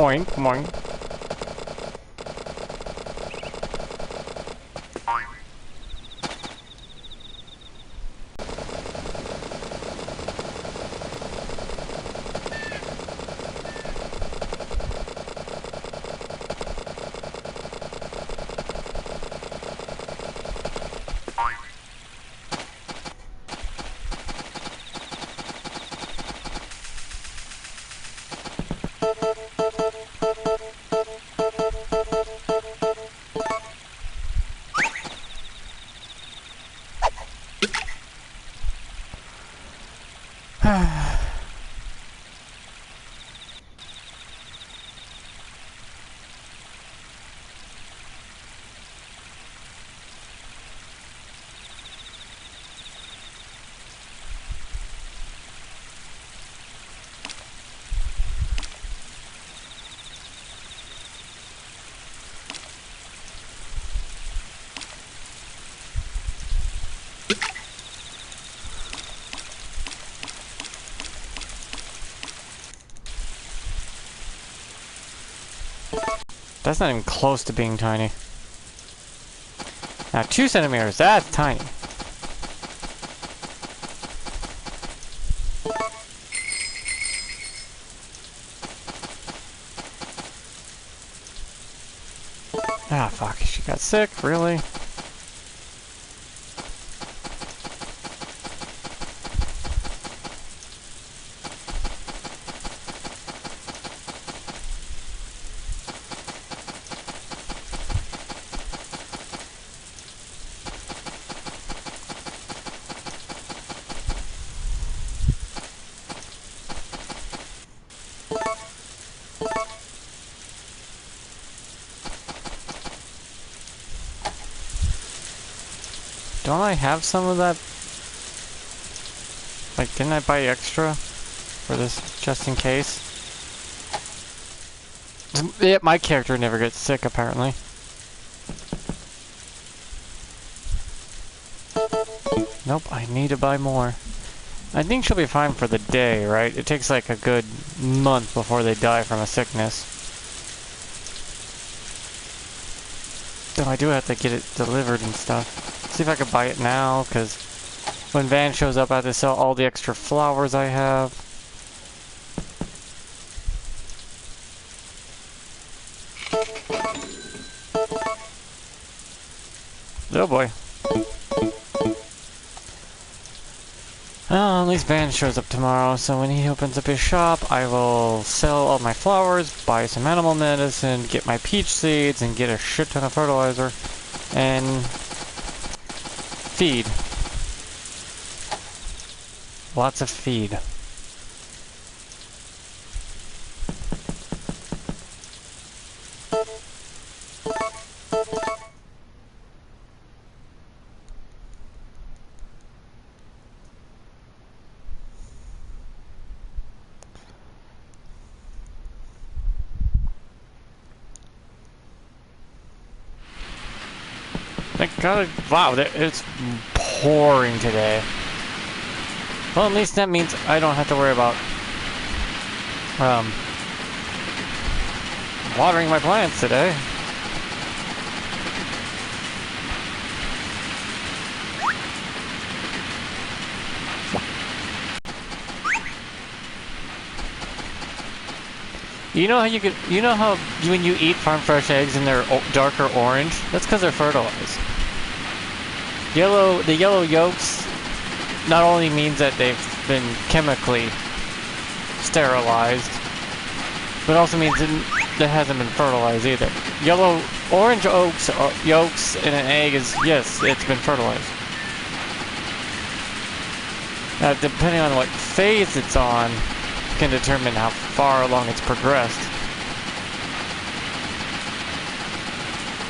Boink, boink. That's not even close to being tiny. Now 2 centimeters, that's tiny. Ah, fuck, she got sick, really? Don't I have some of that? Like, didn't I buy extra for this just in case? Yeah, my character never gets sick, apparently. Nope, I need to buy more. I think she'll be fine for the day, right? It takes like a good month before they die from a sickness. Though I do have to get it delivered and stuff. See if I can buy it now, because when Van shows up I have to sell all the extra flowers I have. Oh boy. Well, at least Van shows up tomorrow, so when he opens up his shop, I will sell all my flowers, buy some animal medicine, get my peach seeds, and get a shit ton of fertilizer, and feed. Lots of feed. Thank God, wow, it's pouring today. Well, at least that means I don't have to worry about watering my plants today. You know how when you eat farm fresh eggs and they're darker orange? That's because they're fertilized. The yellow yolks not only means that they've been chemically sterilized, but also means that hasn't been fertilized either. Orange yolks in an egg is, yes, it's been fertilized. Now, depending on what phase it's on, can determine how far along it's progressed.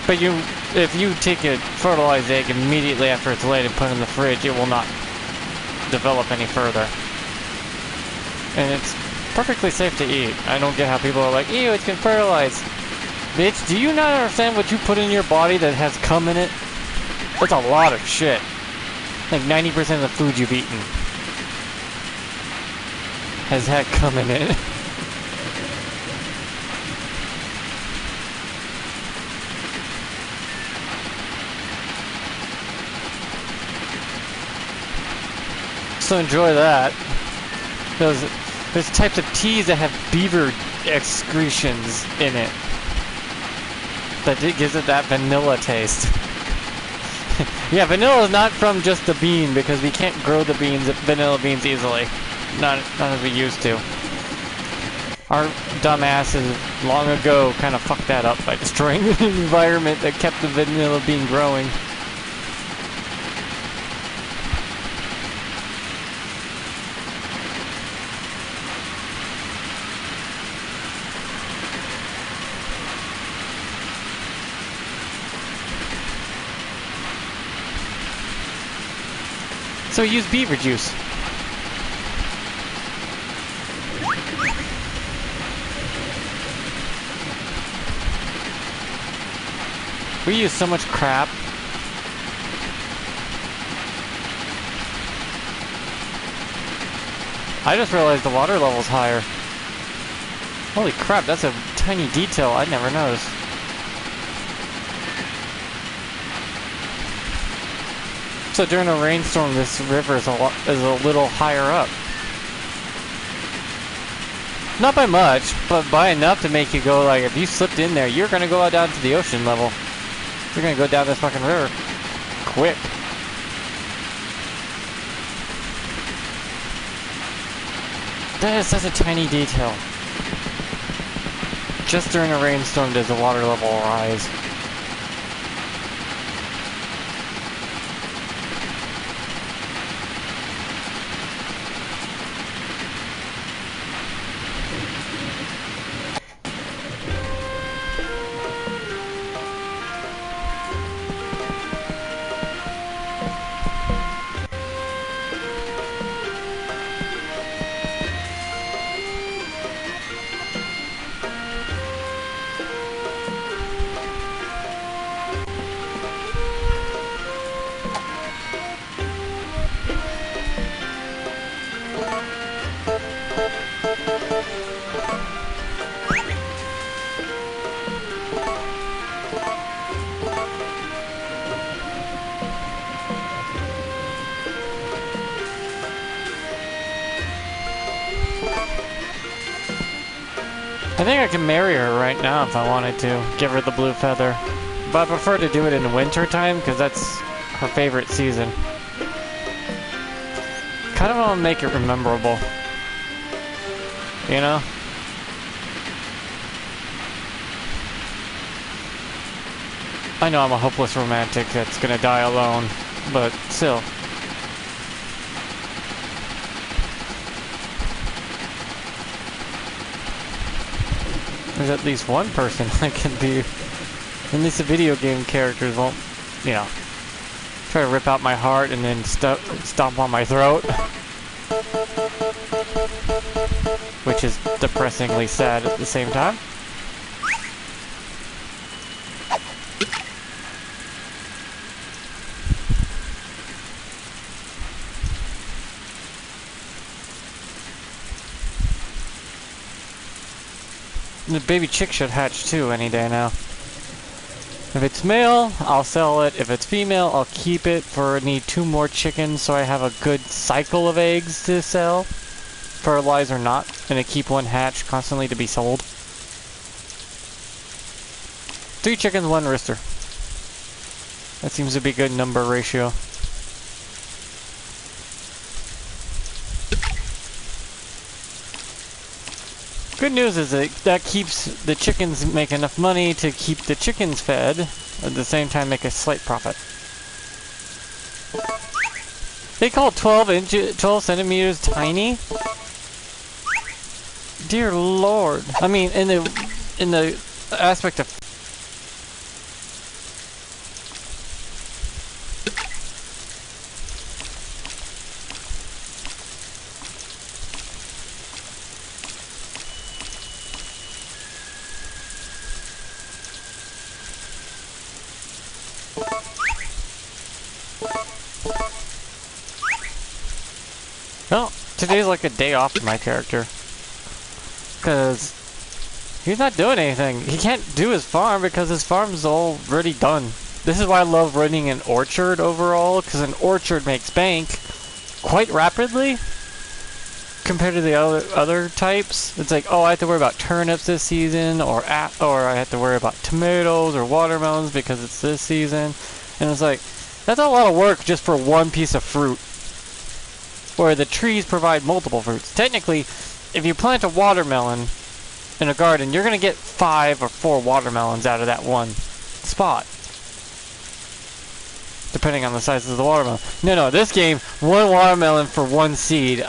But if you take a fertilized egg immediately after it's laid and put it in the fridge, it will not develop any further. And it's perfectly safe to eat. I don't get how people are like, ew, it's been fertilized. Bitch, do you not understand what you put in your body that has cum in it? That's a lot of shit. Like 90% of the food you've eaten has had cum in it. So enjoy that. There's types of teas that have beaver excretions in it. That it gives it that vanilla taste. Yeah, vanilla is not from just the bean because we can't grow the vanilla beans easily. Not as we used to. Our dumbasses long ago kind of fucked that up by destroying the environment that kept the vanilla bean growing. So use beaver juice. We use so much crap. I just realized the water level's higher. Holy crap, that's a tiny detail I never noticed. So during a rainstorm, this river is a little higher up. Not by much, but by enough to make you go like, if you slipped in there, you're gonna go out down to the ocean level. You're gonna go down this fucking river. Quick. That is such a tiny detail. Just during a rainstorm does the water level rise. I think I can marry her right now if I wanted to. Give her the blue feather. But I prefer to do it in winter time because that's her favorite season. Kind of want to make it memorable. You know? I know I'm a hopeless romantic that's gonna die alone, but still. There's at least one person I can be. At least the video game characters won't, you know, try to rip out my heart and then stomp on my throat. Which is depressingly sad at the same time. The baby chick should hatch too any day now. If it's male, I'll sell it. If it's female, I'll keep it for need 2 more chickens so I have a good cycle of eggs to sell. Fertilize or not, and to keep one hatch constantly to be sold. 3 chickens, 1 rooster. That seems to be a good number ratio. Good news is that keeps the chickens make enough money to keep the chickens fed, at the same time make a slight profit. They call 12 centimeters tiny? Dear Lord. I mean, in the aspect of well, today's like a day off for my character. Because he's not doing anything. He can't do his farm because his farm's already done. This is why I love running an orchard overall, because an orchard makes bank, quite rapidly compared to the other types. It's like, oh, I have to worry about turnips this season, or I have to worry about tomatoes or watermelons because it's this season. And it's like, that's a lot of work just for one piece of fruit, where the trees provide multiple fruits. Technically, if you plant a watermelon in a garden, you're going to get 5 or 4 watermelons out of that one spot, depending on the size of the watermelon. No, this game, 1 watermelon for 1 seed.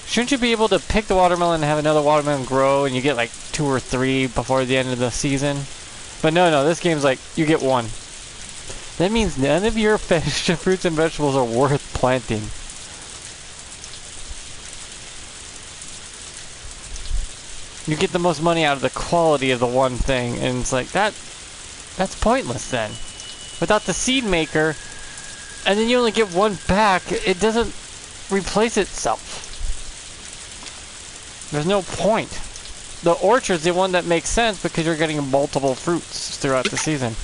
Shouldn't you be able to pick the watermelon and have another watermelon grow, and you get like 2 or 3 before the end of the season? But no, this game's like, you get 1. That means none of your fish, fruits and vegetables are worth planting. You get the most money out of the quality of the one thing, and it's like, that's pointless then. Without the seed maker, and then you only get 1 back, it doesn't replace itself. There's no point. The orchard's the one that makes sense because you're getting multiple fruits throughout the season.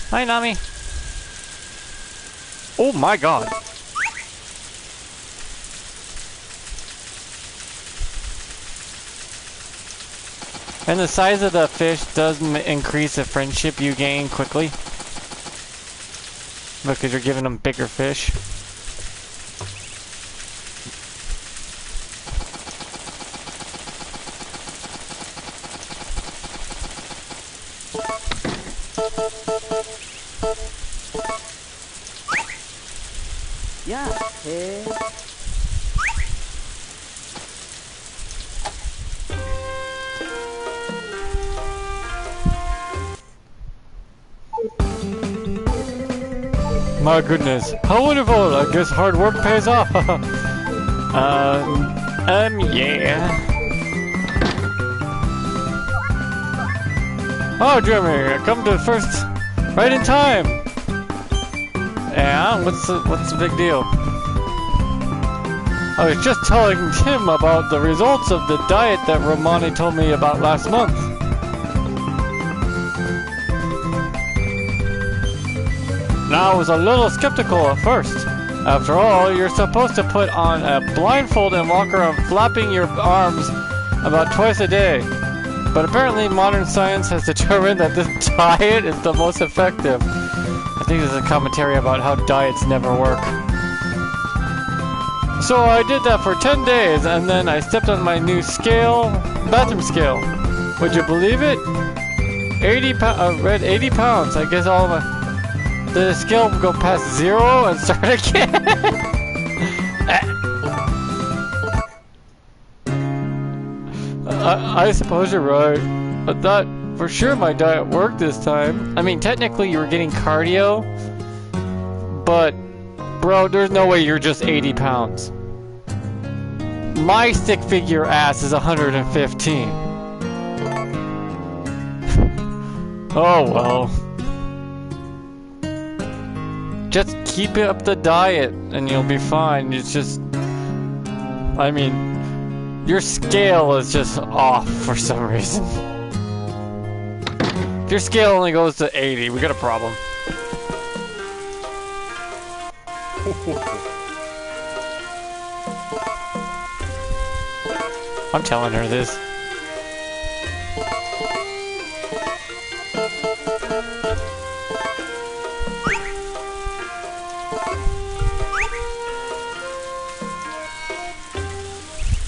Hi, Nami. Oh my god. And the size of the fish does increase the friendship you gain quickly, because you're giving them bigger fish. Yeah, hey. My goodness, how wonderful! I guess hard work pays off. Yeah. Oh, Jeremy, I come to first, right in time. Yeah, what's the big deal? I was just telling Tim about the results of the diet that Romani told me about last month. Now, I was a little skeptical at first. After all, you're supposed to put on a blindfold and walk around flapping your arms about twice a day. But apparently modern science has determined that this diet is the most effective. I think this is a commentary about how diets never work. So I did that for 10 days, and then I stepped on my new scale, bathroom scale. Would you believe it? 80 pounds, read 80 pounds. I guess all of my... Did the scale go past 0 and start again? I suppose you're right. I thought for sure my diet worked this time. I mean, technically you were getting cardio, but bro, there's no way you're just 80 pounds. My stick figure ass is 115. Oh well. Just keep up the diet and you'll be fine. It's just, I mean, your scale is just off for some reason. If your scale only goes to 80, we got a problem. I'm telling her this.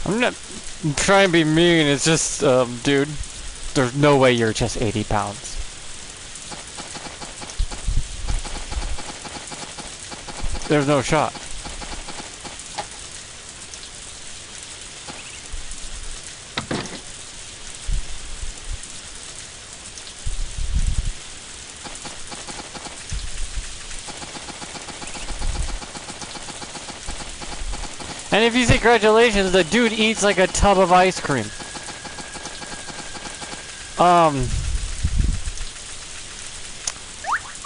I'm not trying to be mean, it's just, dude, there's no way you're just 80 pounds. There's no shot. And if you say congratulations, the dude eats like a tub of ice cream.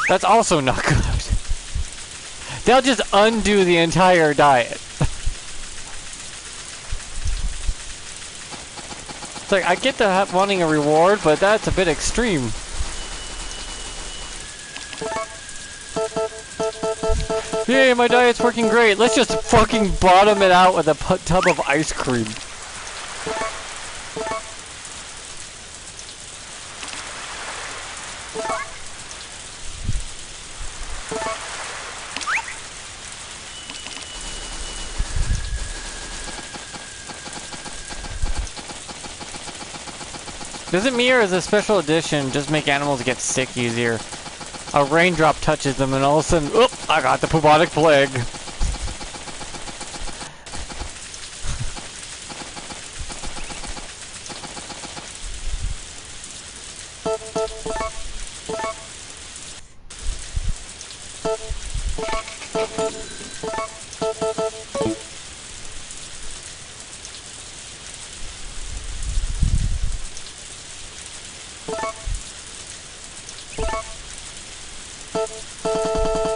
That's also not good. They'll just undo the entire diet. It's like, I get to wanting a reward, but that's a bit extreme. Yay, my diet's working great. Let's just fucking bottom it out with a tub of ice cream. Does it me or is a special edition just make animals get sick easier? A raindrop touches them and all of a sudden, oop, I got the bubonic plague.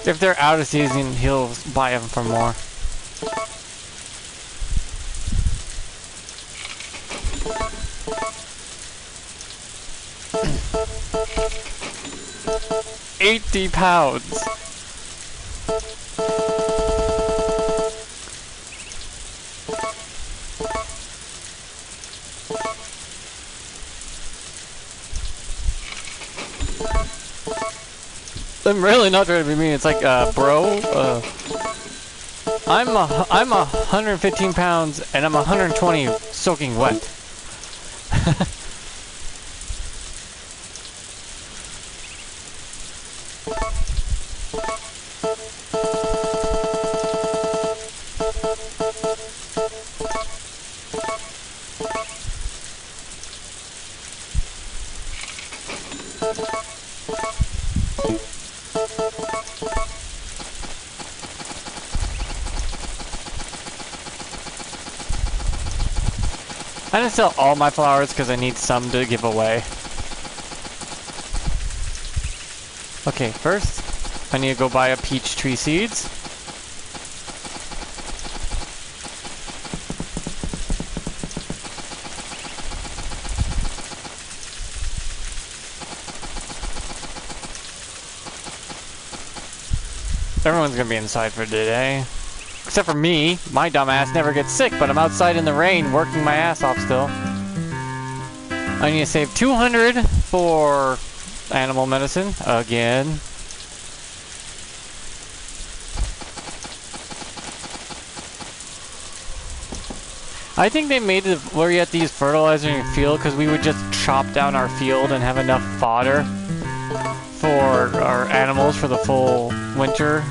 If they're out of season, he'll buy them for more. £80. I'm really not trying to be mean. It's like, bro, I'm 115 pounds and I'm 120 soaking wet. I didn't sell all my flowers because I need some to give away. Okay, first, I need to go buy a peach tree seeds. Everyone's gonna be inside for today. Except for me, my dumbass never gets sick, but I'm outside in the rain working my ass off still. I need to save 200 for animal medicine, again. I think they made it where you have to use fertilizer in your field because we would just chop down our field and have enough fodder for our animals for the full winter.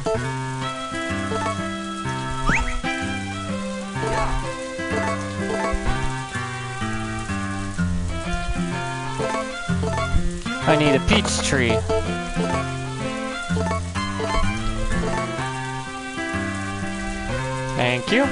I need a peach tree. Thank you.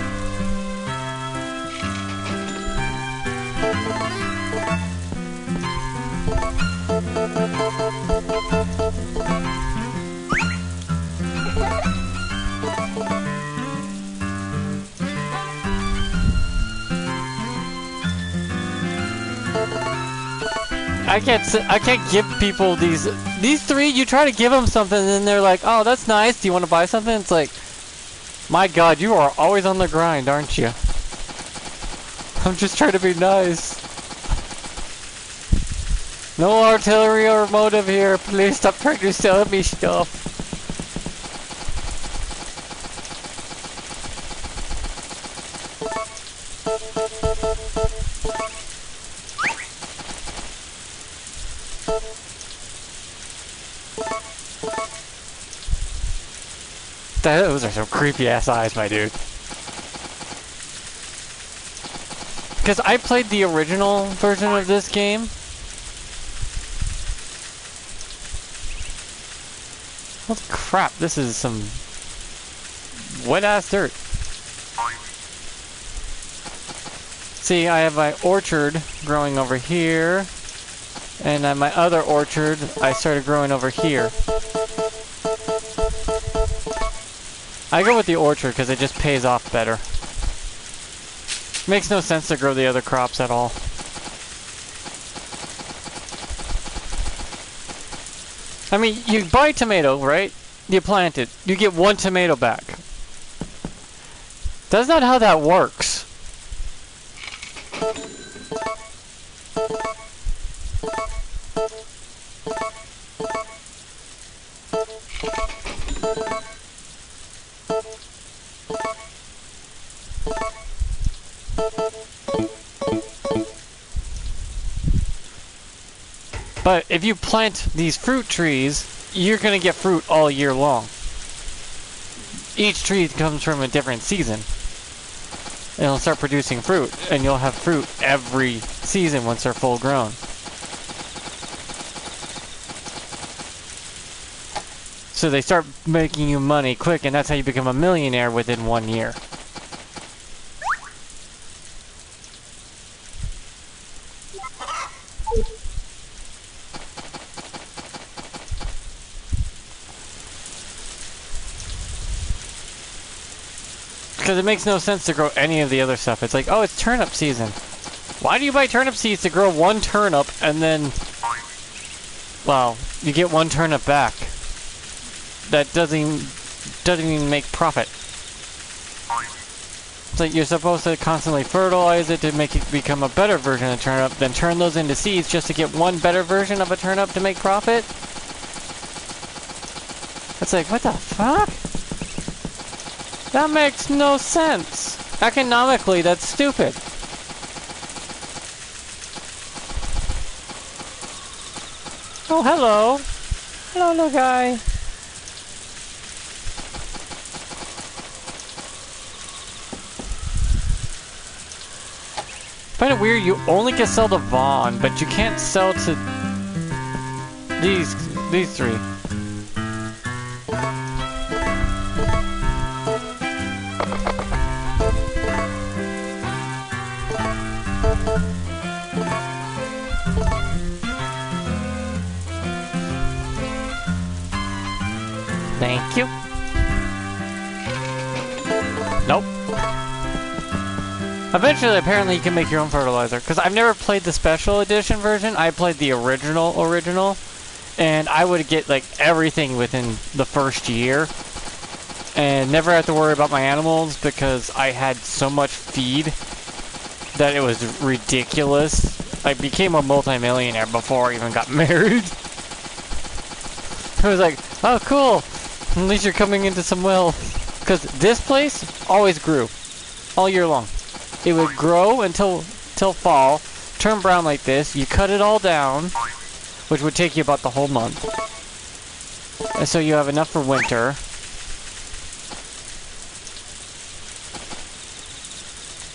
I can't give people these three. You try to give them something and then they're like, oh, that's nice. Do you want to buy something? It's like, my God, you are always on the grind, aren't you? I'm just trying to be nice. No artillery or motive here. Please stop trying to sell me stuff. Those are some creepy ass eyes, my dude. Because I played the original version of this game. Holy crap, this is some wet ass dirt. See, I have my orchard growing over here. And then my other orchard, I started growing over here. I go with the orchard because it just pays off better. Makes no sense to grow the other crops at all. I mean, you buy tomato, right? You plant it. You get 1 tomato back. That's not how that works. But if you plant these fruit trees, you're gonna get fruit all year long. Each tree comes from a different season. And it'll start producing fruit, and you'll have fruit every season once they're full grown. So they start making you money quick, and that's how you become a millionaire within 1 year. Because it makes no sense to grow any of the other stuff. It's like, oh, it's turnip season. Why do you buy turnip seeds to grow 1 turnip and then, well, you get 1 turnip back? That doesn't even make profit. It's like you're supposed to constantly fertilize it to make it become a better version of turnip, then turn those into seeds just to get 1 better version of a turnip to make profit? It's like, what the fuck? That makes no sense. Economically, that's stupid. Oh, hello. Hello, little guy. Find it weird, you only can sell to Vaughn, but you can't sell to these 3. Thank you. Nope. Eventually, apparently, you can make your own fertilizer. Because I've never played the special edition version. I played the original. And I would get, like, everything within the first year. And never have to worry about my animals because I had so much feed that it was ridiculous. I became a multimillionaire before I even got married. I was like, oh, cool. At least you're coming into some wealth. Because this place always grew. All year long. It would grow until fall. Turn brown like this. You cut it all down. Which would take you about the whole month. And so you have enough for winter.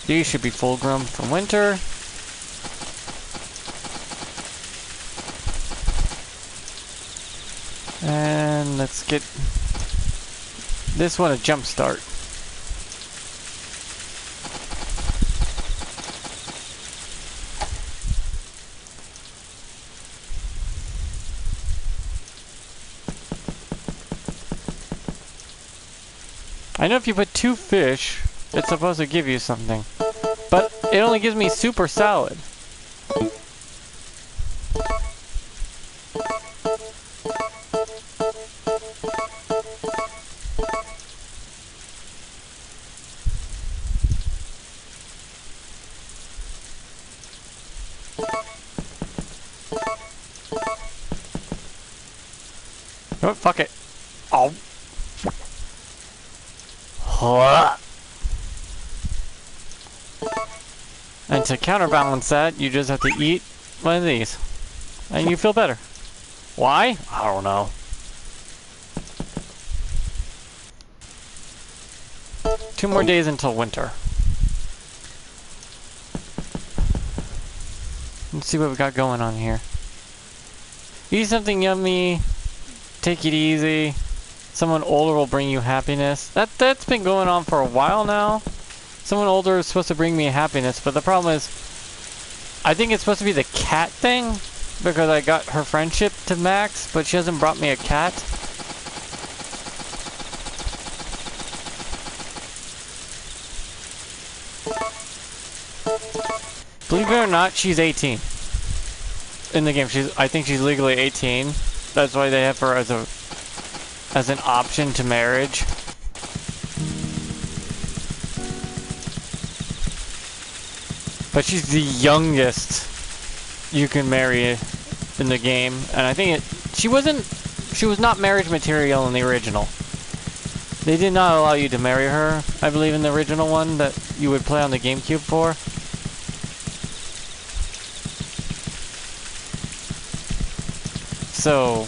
These should be full grown for winter. And let's get this one a jump start. I know if you put 2 fish, it's supposed to give you something. But it only gives me super salad. Oh, fuck it. Oh. And to counterbalance that, you just have to eat one of these. And you feel better. Why? I don't know. Two more days until winter. Let's see what we got going on here. Eat something yummy. Take it easy. Someone older will bring you happiness. That's been going on for a while now. Someone older is supposed to bring me happiness, but the problem is, I think it's supposed to be the cat thing, because I got her friendship to max, but she hasn't brought me a cat. Believe it or not, she's 18. In the game, I think she's legally 18. That's why they have her as an option to marriage. But she's the youngest you can marry in the game, and I think she was not marriage material in the original. They did not allow you to marry her, I believe, in the original one that you would play on the GameCube for. So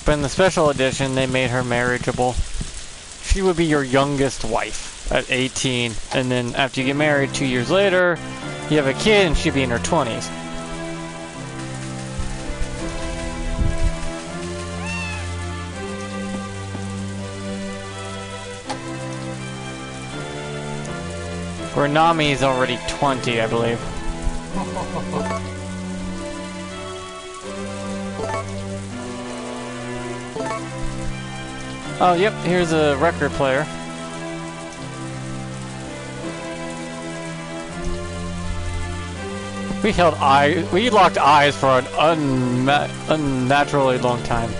but in the special edition, they made her marriageable. She would be your youngest wife at 18, and then after you get married 2 years later, you have a kid and she'd be in her 20s. Where Nami is already 20, I believe. Oh, yep, here's a record player. We locked eyes for an unnaturally long time.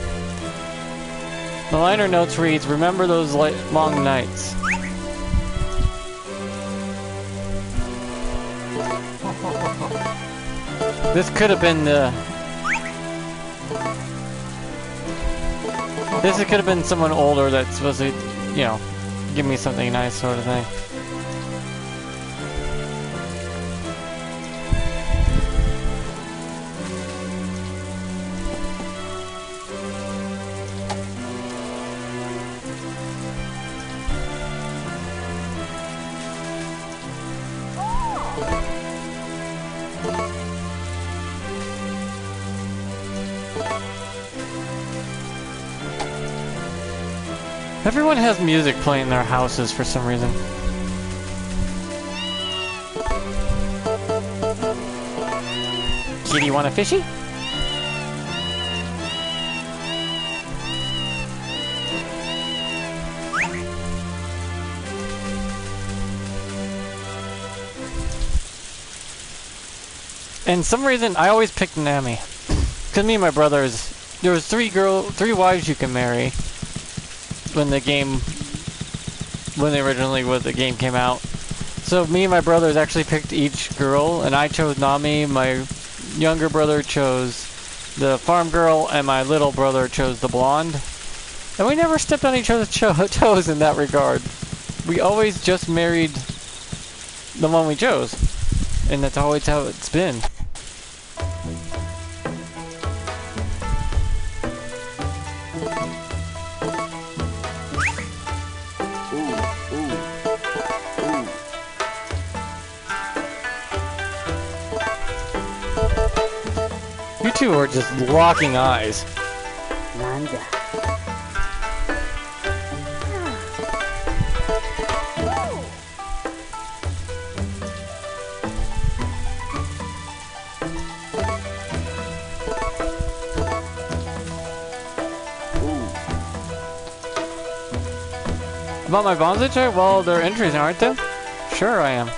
The liner notes reads, "Remember those long nights." This could have been the... This could have been someone older that's supposed to, you know, give me something nice sort of thing. Everyone has music playing in their houses for some reason. Kitty, want a fishy? And some reason I always picked Nami. Cause me and my brothers, there was three wives you can marry. When the game came out. So me and my brothers actually picked each girl, and I chose Nami, my younger brother chose the farm girl, and my little brother chose the blonde. And we never stepped on each other's toes in that regard. We always just married the one we chose. And that's always how it's been. You two are just locking eyes. Nanda. About my bonsai tree? Well, they're interesting, aren't they? Sure I am.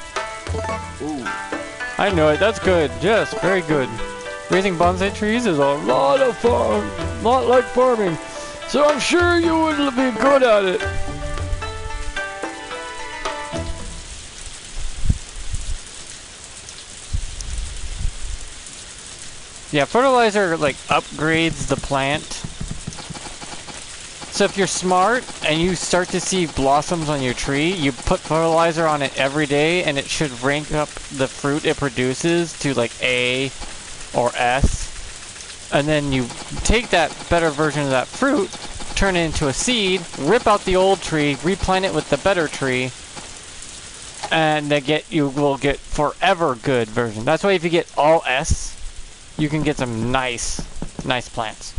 I know it, that's good. Yes, very good. Raising bonsai trees is a lot of fun, not like farming. So I'm sure you would be good at it. Yeah, fertilizer like upgrades the plant. So if you're smart and you start to see blossoms on your tree, you put fertilizer on it every day and it should rank up the fruit it produces to like A or S. And then you take that better version of that fruit, turn it into a seed, rip out the old tree, replant it with the better tree, and you will get forever good version. That's why if you get all S, you can get some nice plants.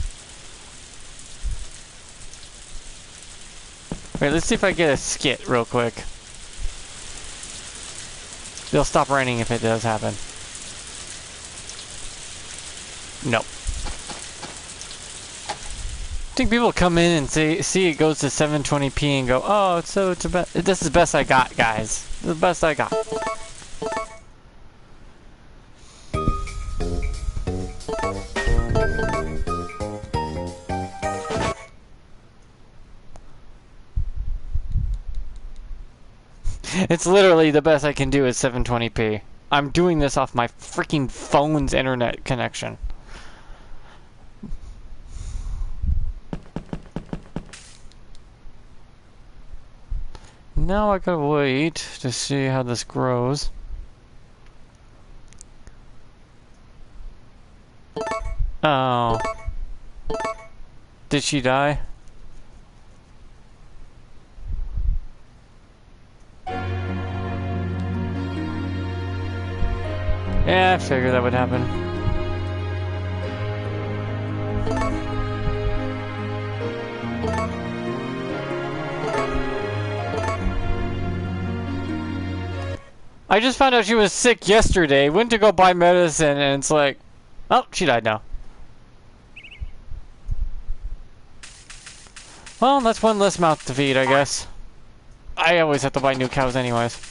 Wait, let's see if I get a skit real quick. It'll stop raining if it does happen. Nope. I think people come in and see it goes to 720p and go, oh, this is the best I got, guys. This is the best I got. It's literally the best I can do is 720p. I'm doing this off my freaking phone's internet connection. Now I gotta wait to see how this grows. Oh. Did she die? Yeah, I figured that would happen. I just found out she was sick yesterday, went to go buy medicine, and it's like, oh, she died now. Well, that's one less mouth to feed, I guess. I always have to buy new cows anyways.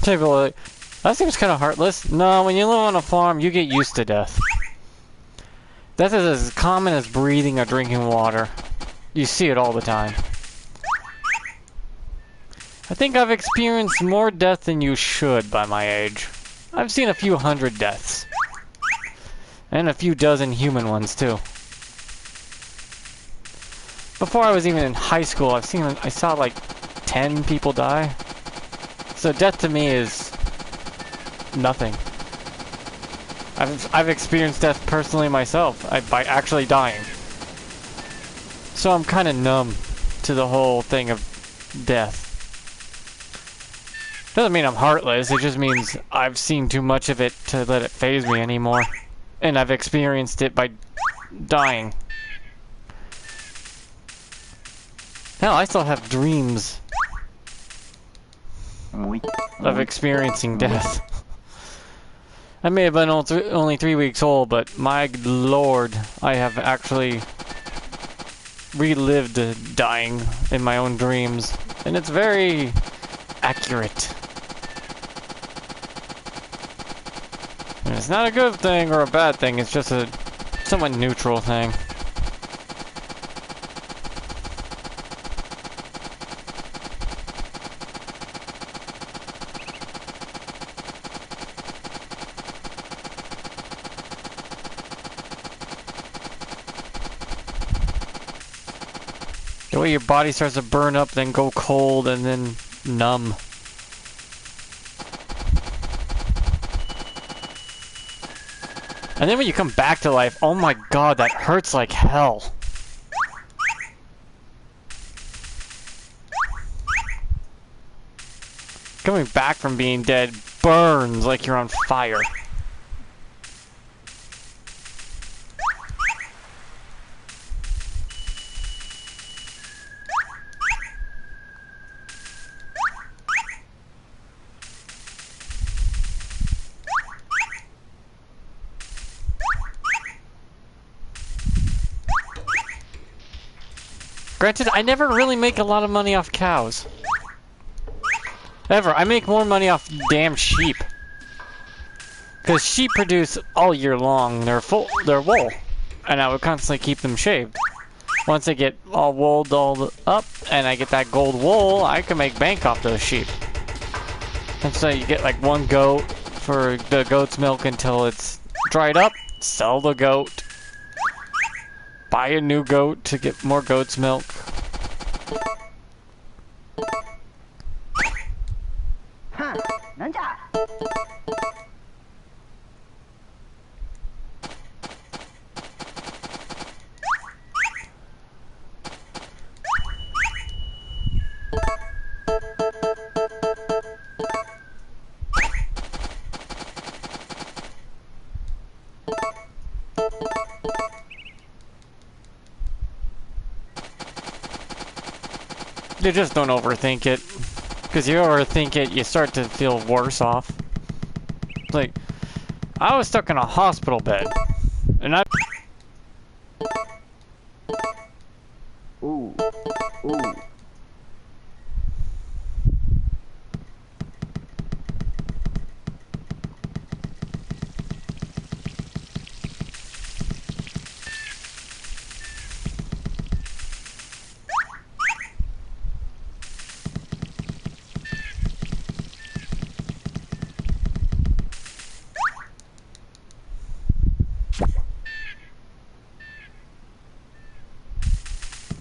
People are like, that seems kind of heartless. No, when you live on a farm, you get used to death. Death is as common as breathing or drinking water. You see it all the time. I think I've experienced more death than you should by my age. I've seen a few hundred deaths. And a few dozen human ones, too. Before I was even in high school, I saw like 10 people die. So death to me is nothing. I've experienced death personally myself, by actually dying. So I'm kind of numb to the whole thing of death. Doesn't mean I'm heartless, it just means I've seen too much of it to let it faze me anymore. And I've experienced it by dying. Hell, I still have dreams of experiencing death. I may have been only 3 weeks old, but my lord, I have actually relived dying in my own dreams. And it's very accurate. And it's not a good thing or a bad thing, it's just a somewhat neutral thing. The way your body starts to burn up, then go cold, and then numb. And then when you come back to life, oh my god, that hurts like hell. Coming back from being dead burns like you're on fire. Granted, I never really make a lot of money off cows. Ever. I make more money off damn sheep. Because sheep produce all year long their wool. And I would constantly keep them shaved. Once they get all wooled all up, and I get that gold wool, I can make bank off those sheep. And so you get like one goat for the goat's milk until it's dried up, sell the goat. Buy a new goat to get more goat's milk. You just don't overthink it. Because you overthink it, you start to feel worse off. Like, I was stuck in a hospital bed. And Ooh. Ooh.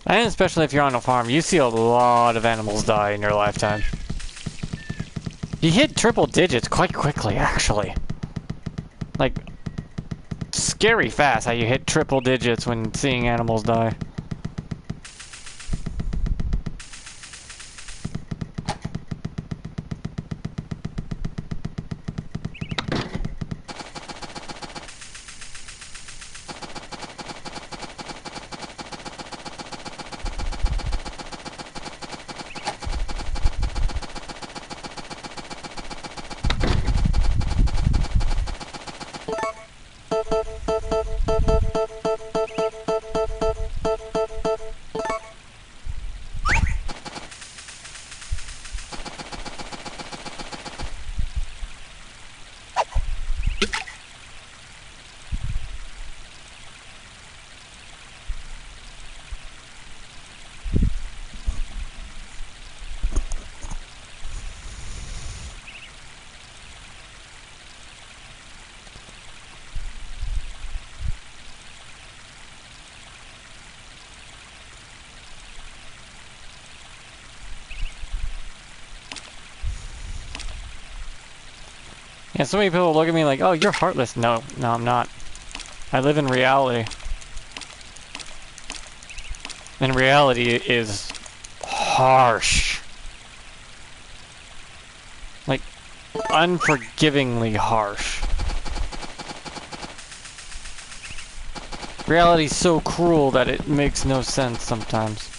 And especially if you're on a farm, you see a lot of animals die in your lifetime. You hit triple digits quite quickly, actually. Like, scary fast how you hit triple digits when seeing animals die. Yeah, so many people look at me like, oh, you're heartless. No, no, I'm not. I live in reality. And reality is harsh. Like, unforgivingly harsh. Reality's so cruel that it makes no sense sometimes.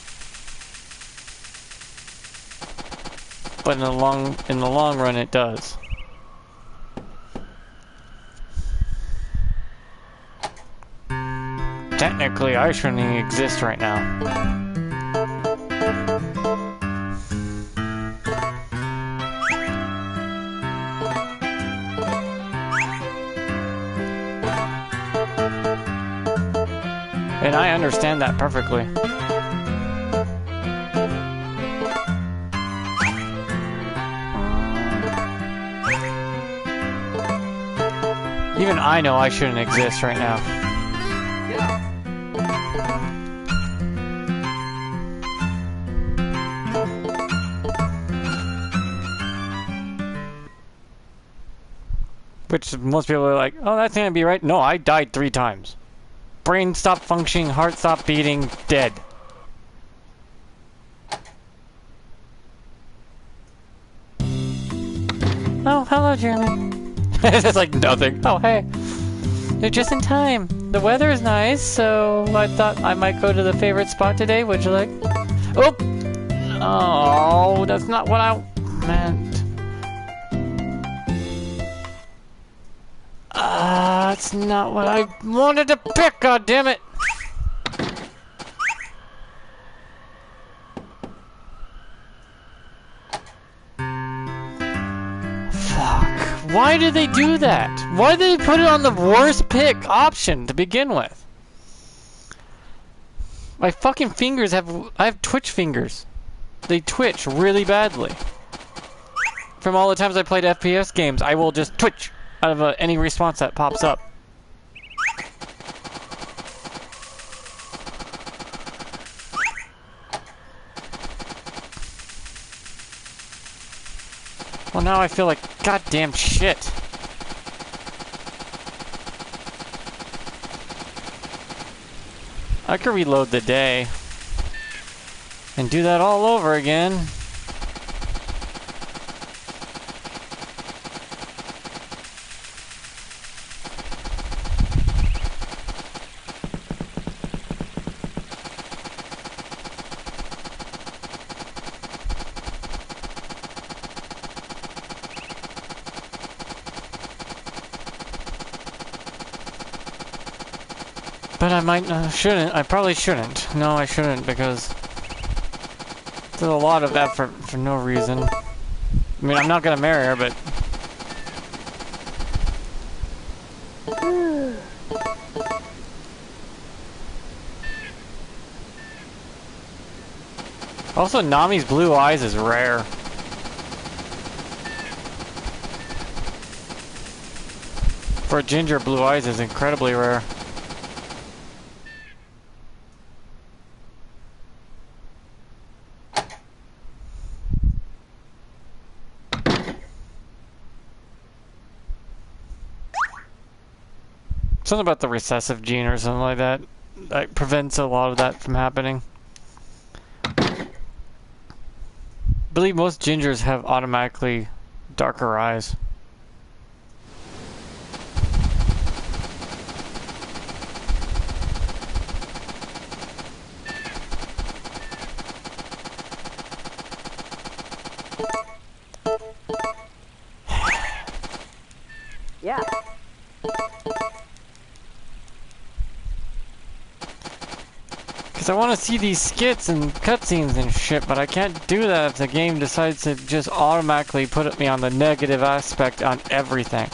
But in the long run, it does. Technically, I shouldn't even exist right now. And I understand that perfectly. Even I know I shouldn't exist right now. Which most people are like, oh, that's gonna be right. No, I died 3 times. Brain stopped functioning, heart stopped beating, dead. Oh, hello, Jeremy. It's like nothing. Oh, hey. You're just in time. The weather is nice, so I thought I might go to the favorite spot today. Would you like? Oh! Oh, that's not what I meant. That's not what I wanted to pick, goddammit! Fuck. Why did they do that? Why did they put it on the worst pick option to begin with? My fucking fingers I have twitch fingers. They twitch really badly. From all the times I played FPS games, I will just twitch out of any response that pops up. Well, now I feel like goddamn shit. I could reload the day and do that all over again. But I might shouldn't. I probably shouldn't. No, I shouldn't, because there's a lot of effort for no reason. I mean, I'm not gonna marry her, but also Nami's blue eyes is rare. For a ginger, blue eyes is incredibly rare. Something about the recessive gene or something like that. That prevents a lot of that from happening. I believe most gingers have automatically darker eyes. Yeah. Because I want to see these skits and cutscenes and shit, but I can't do that if the game decides to just automatically put me on the negative aspect on everything.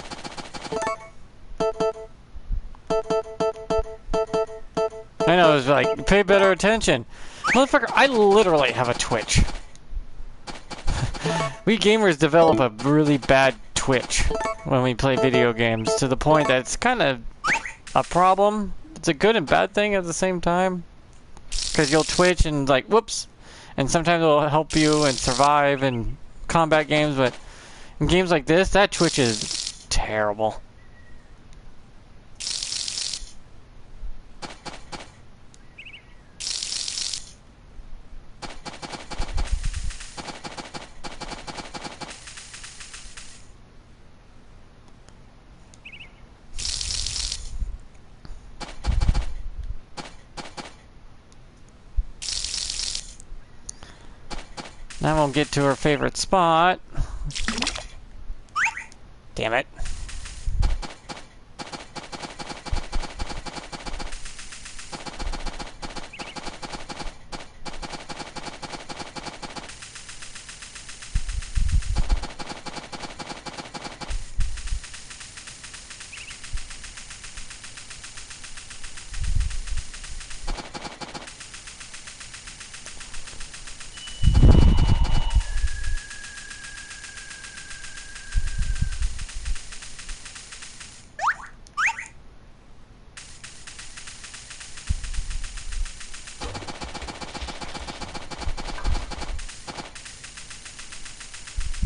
I know, it's like, pay better attention. Motherfucker, I literally have a twitch. We gamers develop a really bad twitch when we play video games, to the point that it's kind of a problem. It's a good and bad thing at the same time. Because you'll twitch and like, whoops. And sometimes it'll help you and survive in combat games, but in games like this, that twitch is terrible. Now we'll get to her favorite spot. Damn it.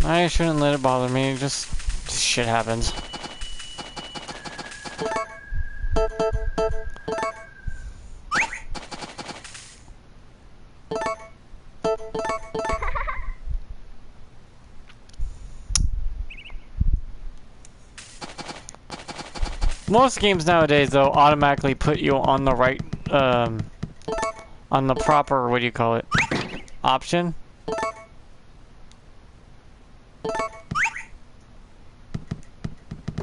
I shouldn't let it bother me, just shit happens. Most games nowadays, though, automatically put you on the right, on the proper, what do you call it, option.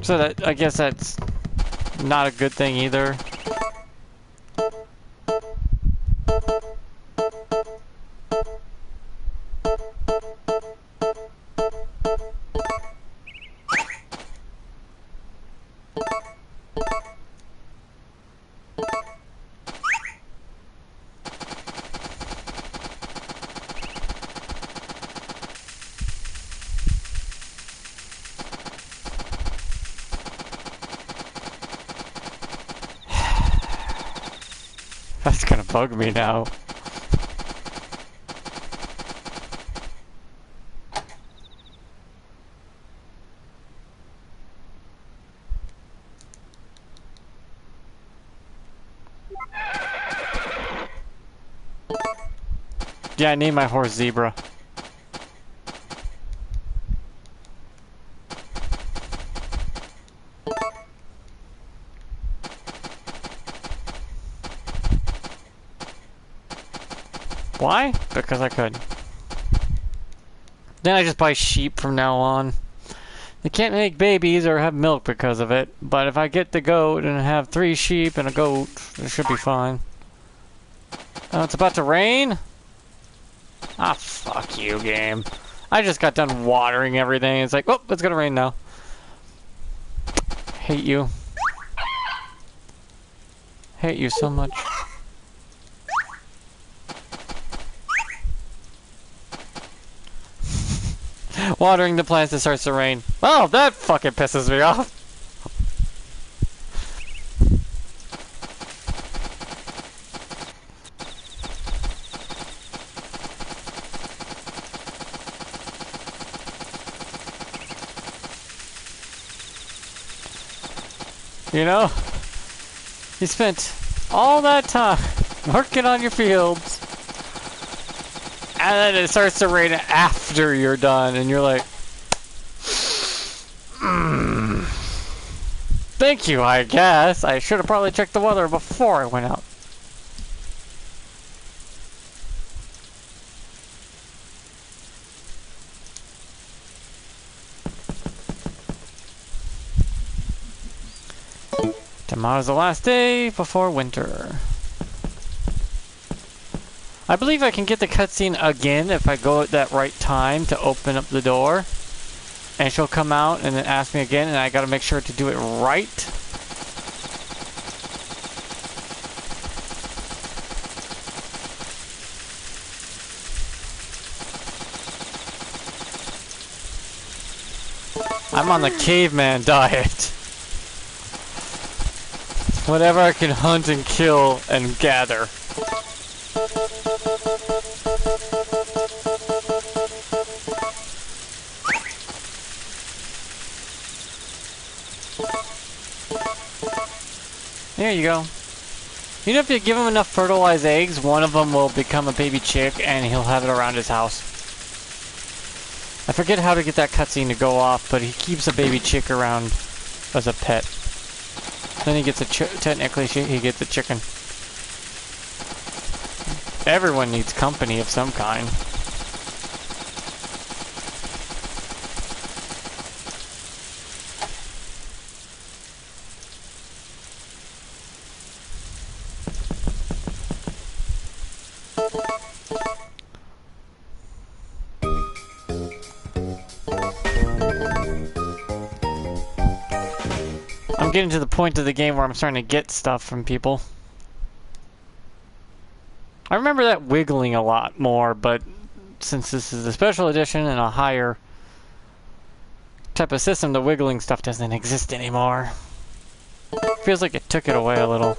So that, I guess that's not a good thing either. That's gonna bug me now. Yeah, I named my horse Zebra. Why? Because I could. Then I just buy sheep from now on. They can't make babies or have milk because of it, but if I get the goat and have 3 sheep and a goat, it should be fine. Oh, it's about to rain? Ah, fuck you, game. I just got done watering everything. It's like, oh, it's gonna rain now. Hate you. Hate you so much. Watering the plants, it starts to rain. Oh, that fucking pisses me off. You know, You spent all that time working on your fields, and then it starts to rain after you're done, and you're like, thank you, I guess. I should have probably checked the weather before I went out. Tomorrow's the last day before winter. I believe I can get the cutscene again if I go at that right time to open up the door. And she'll come out and then ask me again, and I gotta make sure to do it right. I'm on the caveman diet. Whatever I can hunt and kill and gather. There you go. You know, if you give him enough fertilized eggs, one of them will become a baby chick and he'll have it around his house. I forget how to get that cutscene to go off, but he keeps a baby chick around as a pet. Then he gets a technically he gets a chicken. Everyone needs company of some kind. I'm getting to the point of the game where I'm starting to get stuff from people. I remember that wiggling a lot more, but since this is a special edition and a higher type of system, the wiggling stuff doesn't exist anymore. Feels like it took it away a little.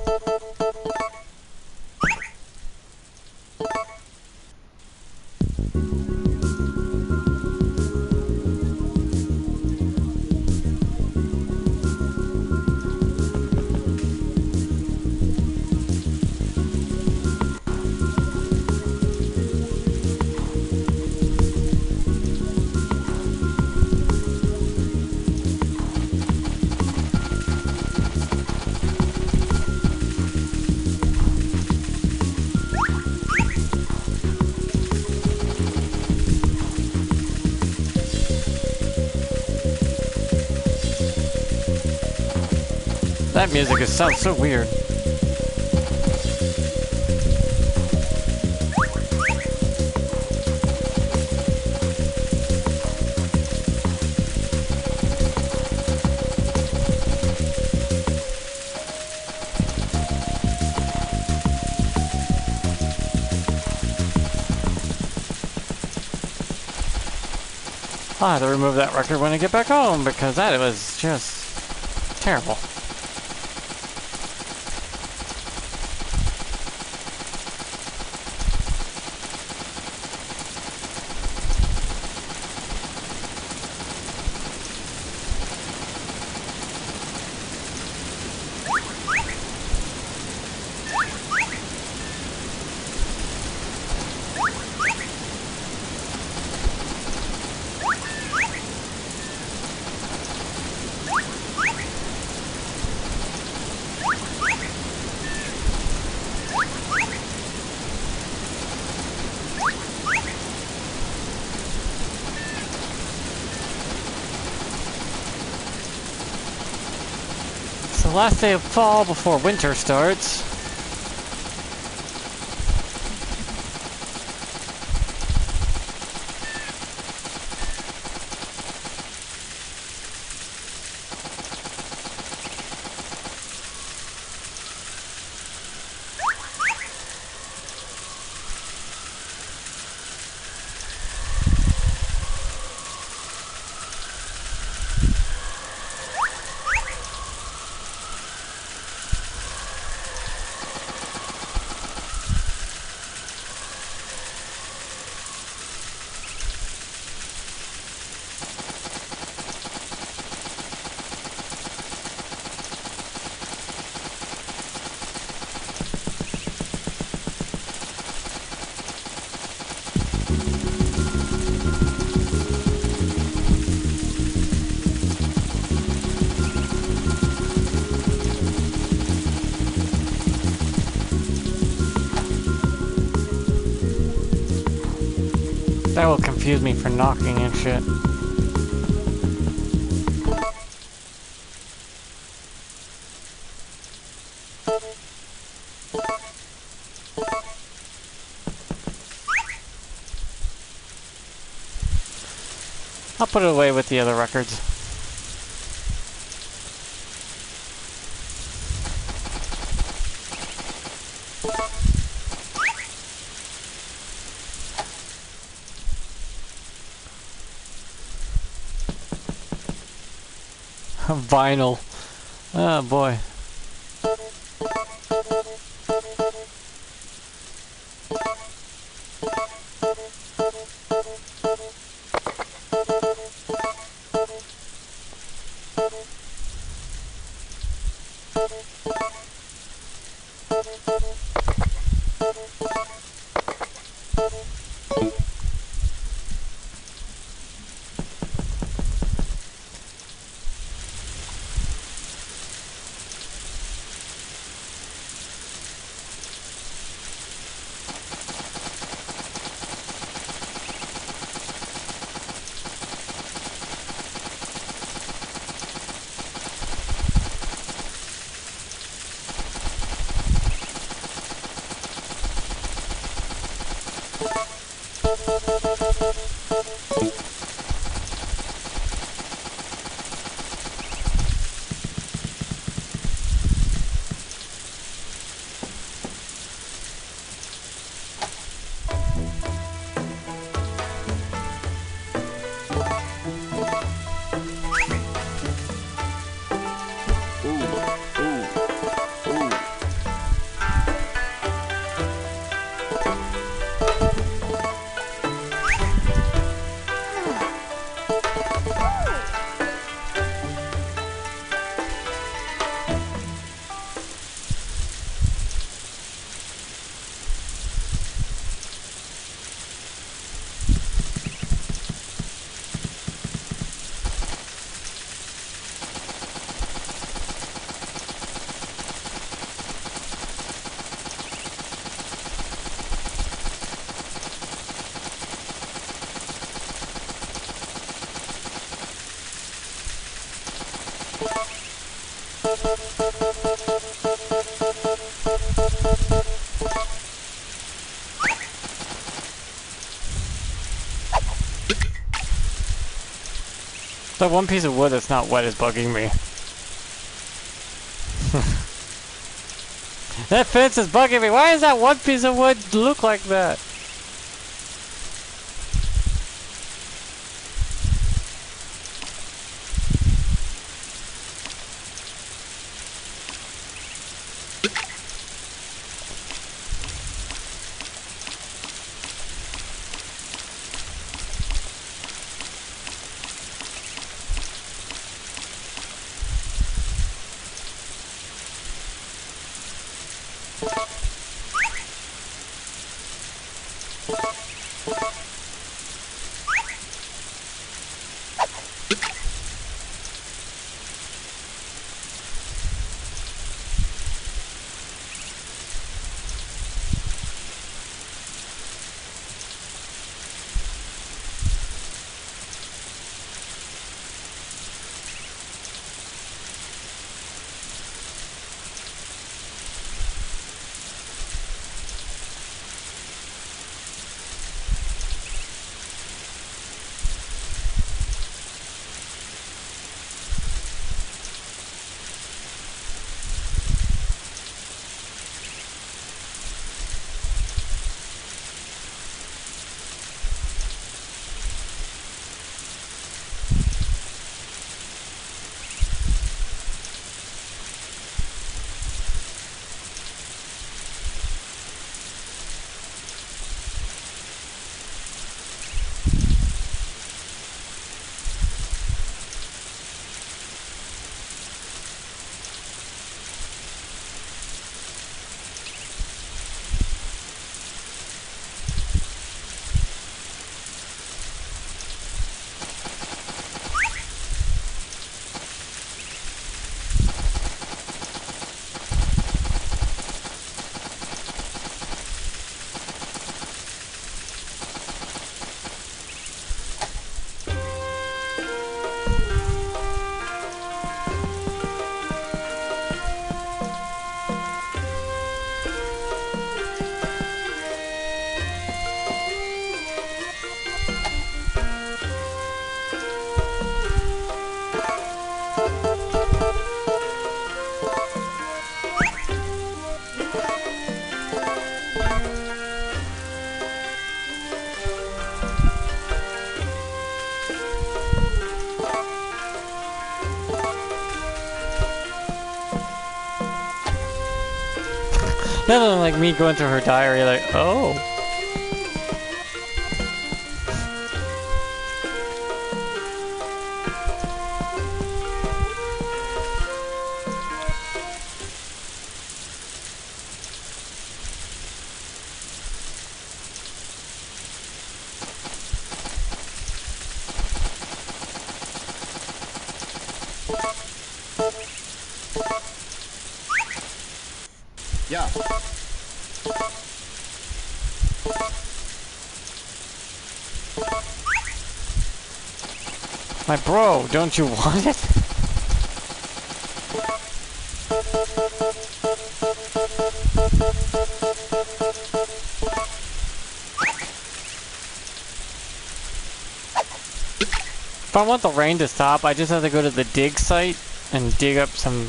That music sounds so weird. I'll have to remove that record when I get back home because that was just terrible. The last day of fall before winter starts. That will confuse me for knocking and shit. I'll put it away with the other records. Vinyl. Oh boy. That one piece of wood that's not wet is bugging me. That fence is bugging me. Why does that one piece of wood look like that? Nothing like me going through her diary like, oh. Yeah. My bro, don't you want it? If I want the rain to stop, I just have to go to the dig site and dig up some,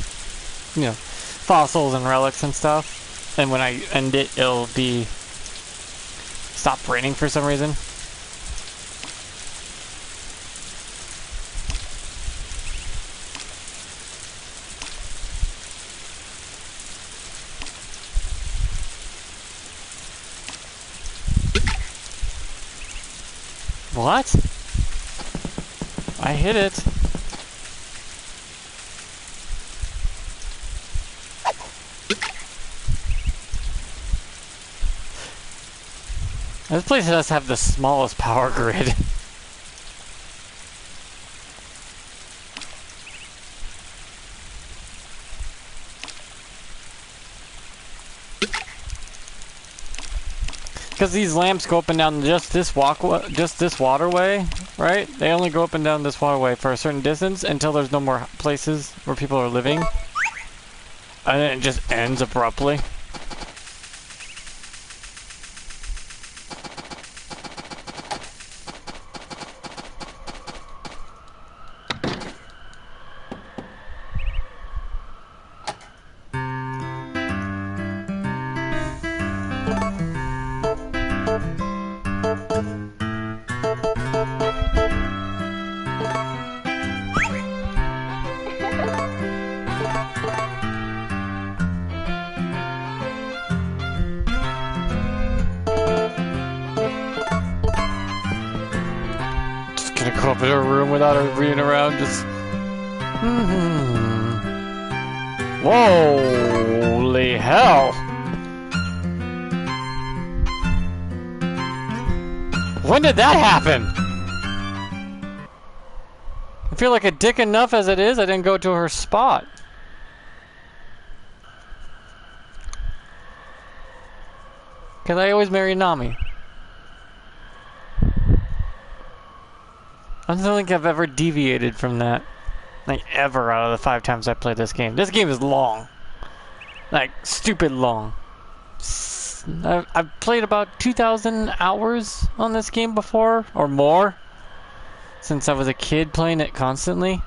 you know, fossils and relics and stuff. And when I end it, it'll be stop raining for some reason. What? I hit it. This place does have the smallest power grid. Because these lamps go up and down just this waterway, right? They only go up and down this waterway for a certain distance until there's no more places where people are living. And then it just ends abruptly. Go up in her room without her being around, just... Holy hell! When did that happen? I feel like a dick enough as it is, I didn't go to her spot. Because I always marry Nami. I don't think I've ever deviated from that. Like, ever out of the 5 times I played this game. This game is long. Like, stupid long. I've played about 2,000 hours on this game before, or more. Since I was a kid playing it constantly.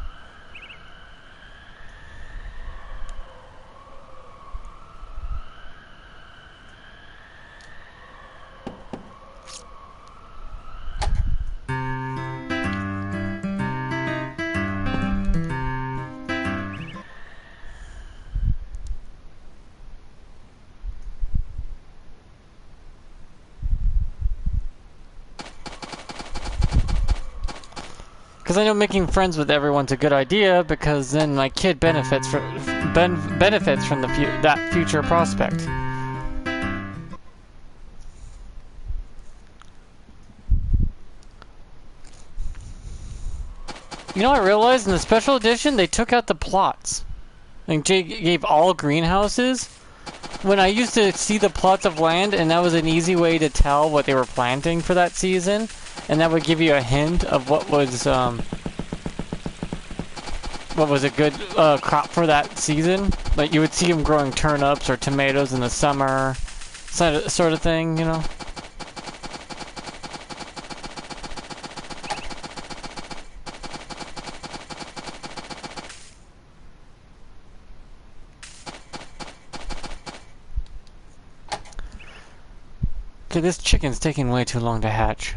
Because I know making friends with everyone's a good idea, because then my kid benefits from that future prospect. You know, I realized in the special edition they took out the plots. Like, Jay gave all greenhouses. When I used to see the plots of land, and that was an easy way to tell what they were planting for that season. And that would give you a hint of what was a good crop for that season. Like, you would see them growing turnips or tomatoes in the summer, sort of thing, you know. Okay, this chicken's taking way too long to hatch.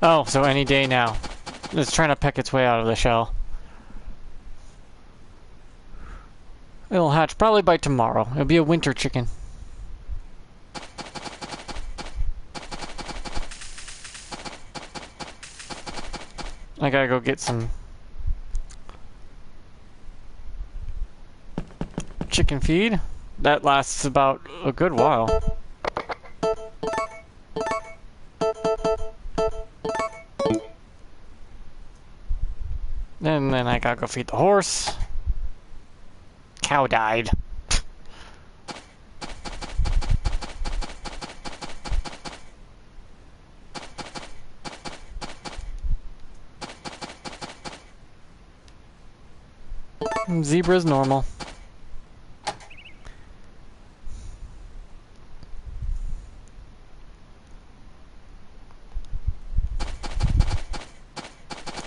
Oh, so any day now. It's trying to peck its way out of the shell. It'll hatch probably by tomorrow. It'll be a winter chicken. I gotta go get some chicken feed. That lasts about a good while. And then I gotta go feed the horse. Cow died. Zebra's normal.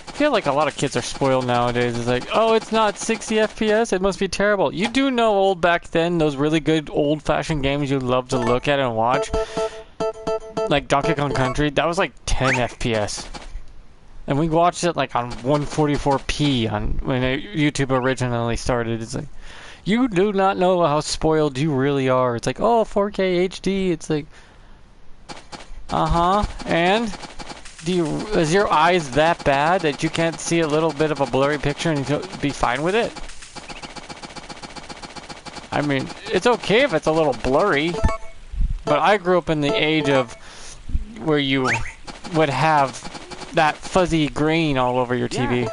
I feel like a lot of kids are spoiled nowadays. It's like, oh, it's not 60 FPS, it must be terrible. You do know old back then, those really good old-fashioned games you love to look at and watch, like Donkey Kong Country, that was like 10 FPS. And we watched it like on 144p on when YouTube originally started. It's like, you do not know how spoiled you really are. It's like, oh, 4K HD. It's like, and is your eyes that bad that you can't see a little bit of a blurry picture and you'll be fine with it? I mean, it's okay if it's a little blurry, but I grew up in the age of where you would have that fuzzy green all over your TV.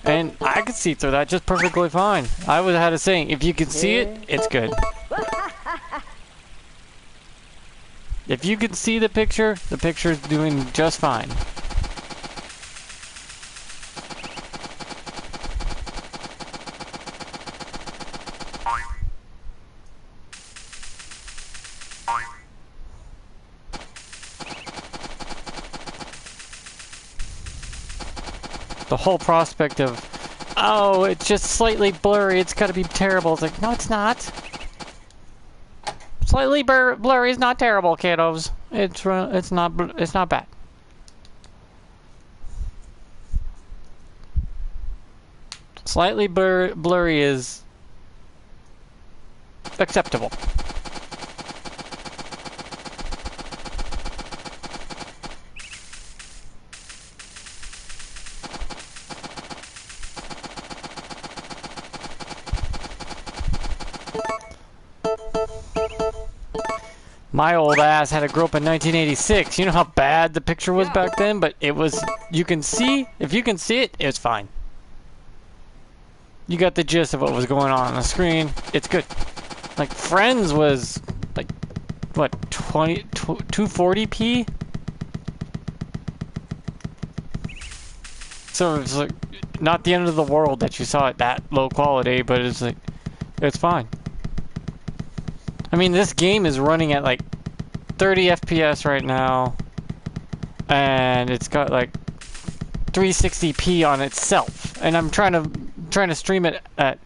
And I could see through that just perfectly fine. I would have had a saying, if you can see it, it's good. If you can see the picture's doing just fine. The whole prospect of, oh, it's just slightly blurry, it's gotta be terrible. It's like, no, it's not. Slightly blurry is not terrible, kiddos. It's not bad. Slightly blurry is acceptable. My old ass had to grow up in 1986. You know how bad the picture was back then? But it was, you can see, if you can see it, it's fine. You got the gist of what was going on the screen. It's good. Like, Friends was, like, what, 240p? So it's like, not the end of the world that you saw it that low quality, but it's like, it's fine. I mean, this game is running at like 30 FPS right now, and it's got like 360p on itself. And I'm trying to stream it at.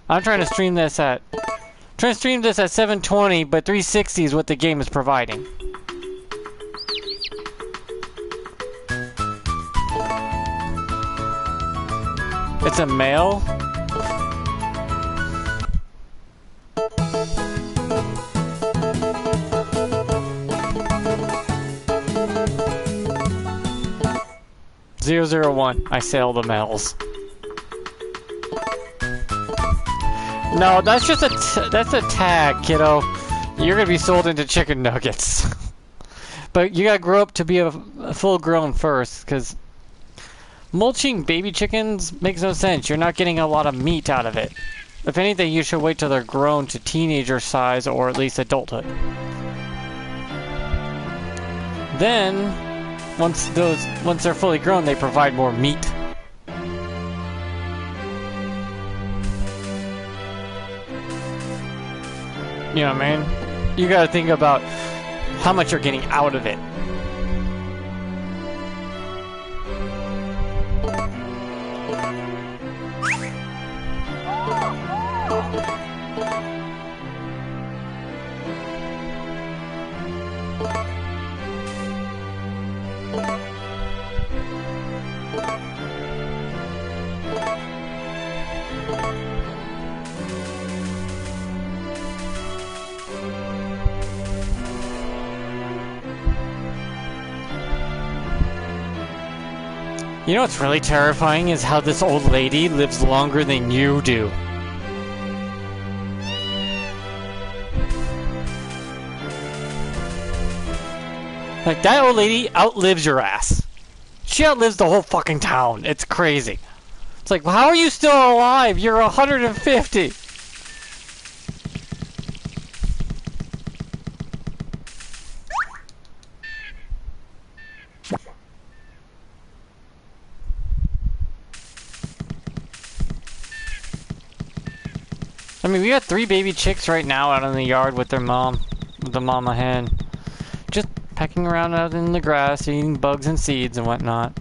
I'm trying to stream this at 720, but 360 is what the game is providing. It's a male. .001. I sell the males. No, that's just that's a tag, kiddo. You're gonna be sold into chicken nuggets. But you gotta grow up to be a full-grown first, because mulching baby chickens makes no sense. You're not getting a lot of meat out of it. If anything, you should wait till they're grown to teenager size or at least adulthood. Then, once they're fully grown, they provide more meat. You know what I mean? You gotta think about how much you're getting out of it. You know what's really terrifying is how this old lady lives longer than you do. Like, that old lady outlives your ass. She outlives the whole fucking town. It's crazy. It's like, well, how are you still alive? You're 150. I mean, we got 3 baby chicks right now out in the yard with their mom, with the mama hen. Just pecking around out in the grass, eating bugs and seeds and whatnot.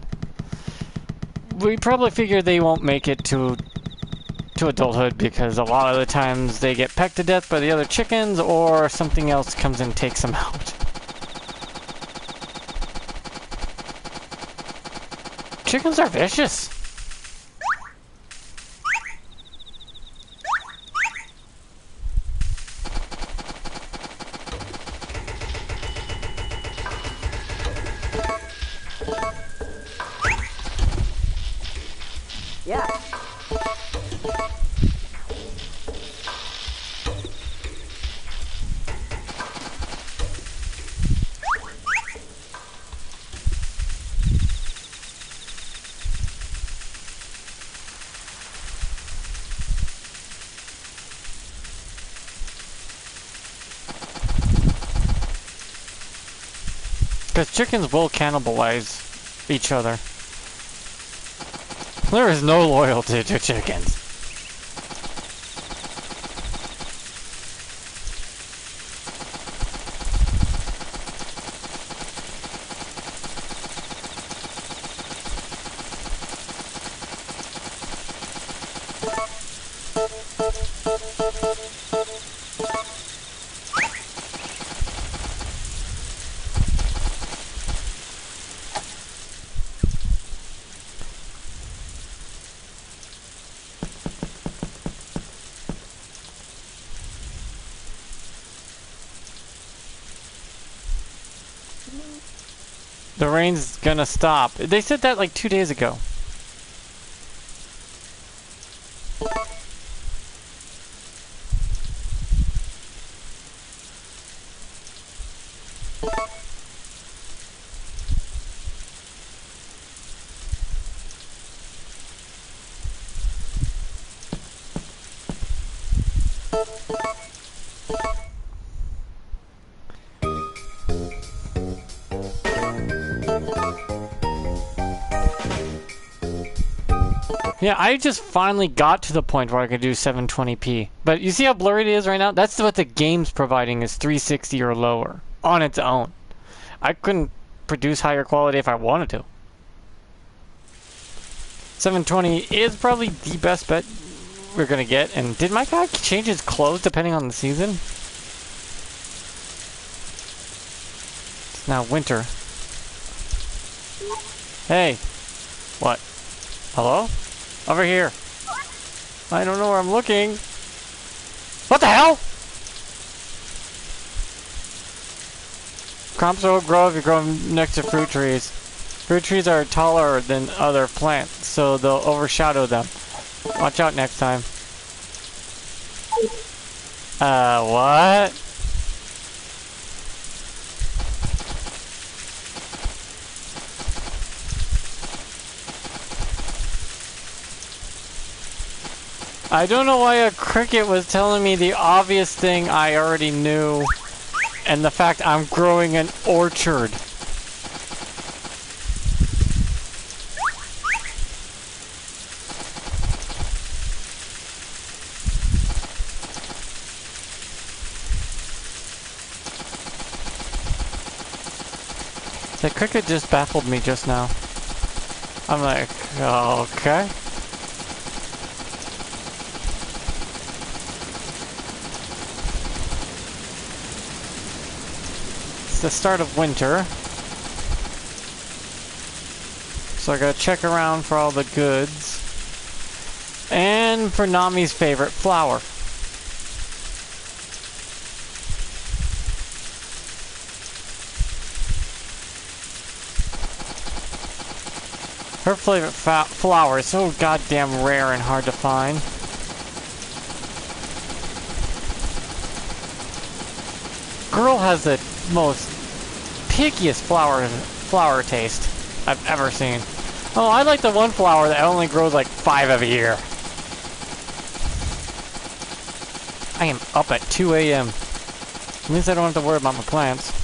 We probably figure they won't make it to adulthood because a lot of the times they get pecked to death by the other chickens or something else comes and takes them out. Chickens are vicious. Yeah. Because chickens will cannibalize each other. There is no loyalty to chickens. The rain's gonna stop. They said that like 2 days ago. Yeah, I just finally got to the point where I could do 720p. But you see how blurry it is right now? That's what the game's providing is 360 or lower on its own. I couldn't produce higher quality if I wanted to. 720 is probably the best bet we're gonna get. And did my guy change his clothes depending on the season? It's now winter. Hey. What? Hello? Over here. I don't know where I'm looking. What the hell? Crops will grow if you grow them next to fruit trees. Fruit trees are taller than other plants, so they'll overshadow them. Watch out next time. What? I don't know why a cricket was telling me the obvious thing I already knew, and the fact I'm growing an orchard. The cricket just baffled me just now. I'm like, okay. It's the start of winter. So I gotta check around for all the goods. And for Nami's favorite flower. Her favorite flower is so goddamn rare and hard to find. Girl has the most pickiest flower taste I've ever seen. Oh, I like the one flower that only grows like 5 every year. I am up at 2 a.m. At least I don't have to worry about my plants.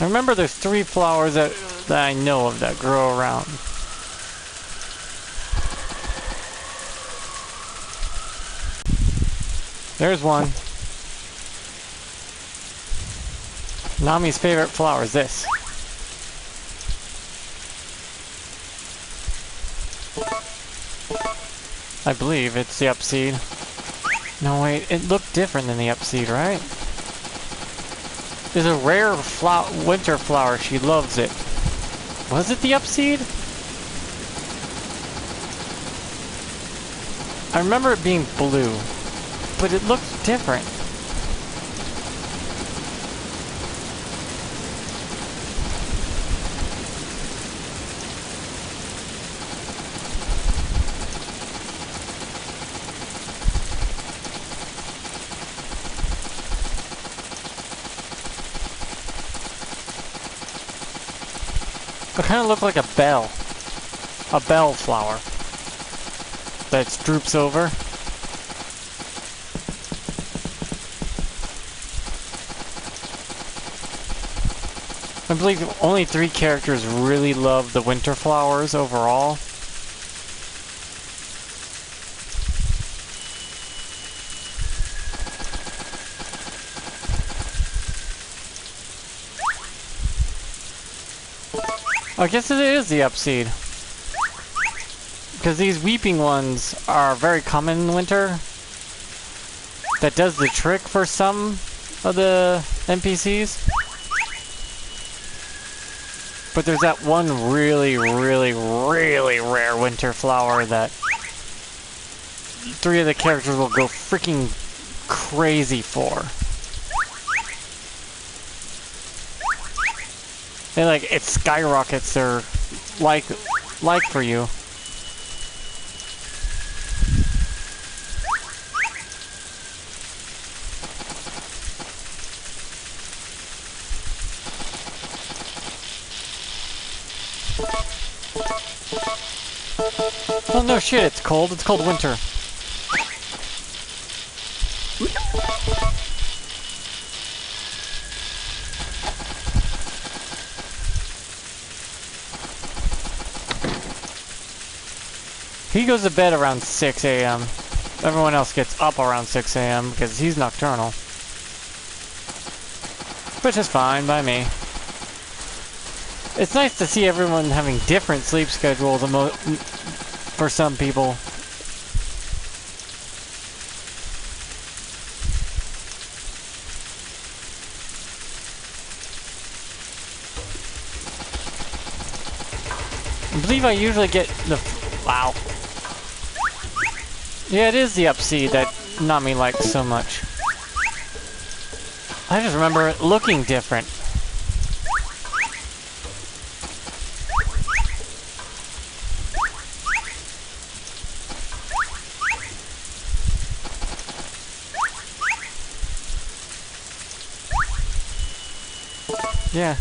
I remember there's 3 flowers that I know of that grow around. There's one. Nami's favorite flower is this. I believe it's the Upseed. No wait, it looked different than the Upseed, right? There's a rare winter flower. She loves it. Was it the Upseed? I remember it being blue, but it looked different. It kind of looked like a bell flower that droops over. I believe only 3 characters really love the winter flowers overall. I guess it is the Upseed. Because these weeping ones are very common in winter. That does the trick for some of the NPCs. But there's that one really, really, really rare winter flower that 3 of the characters will go freaking crazy for. And like, it skyrockets their like for you. Oh no shit, it's cold. It's cold winter. He goes to bed around 6 a.m. Everyone else gets up around 6 a.m. because he's nocturnal. Which is fine by me. It's nice to see everyone having different sleep schedules for some people. I believe I usually get the... Wow. Yeah, it is the Upseed that Nami likes so much. I just remember it looking different. Yeah.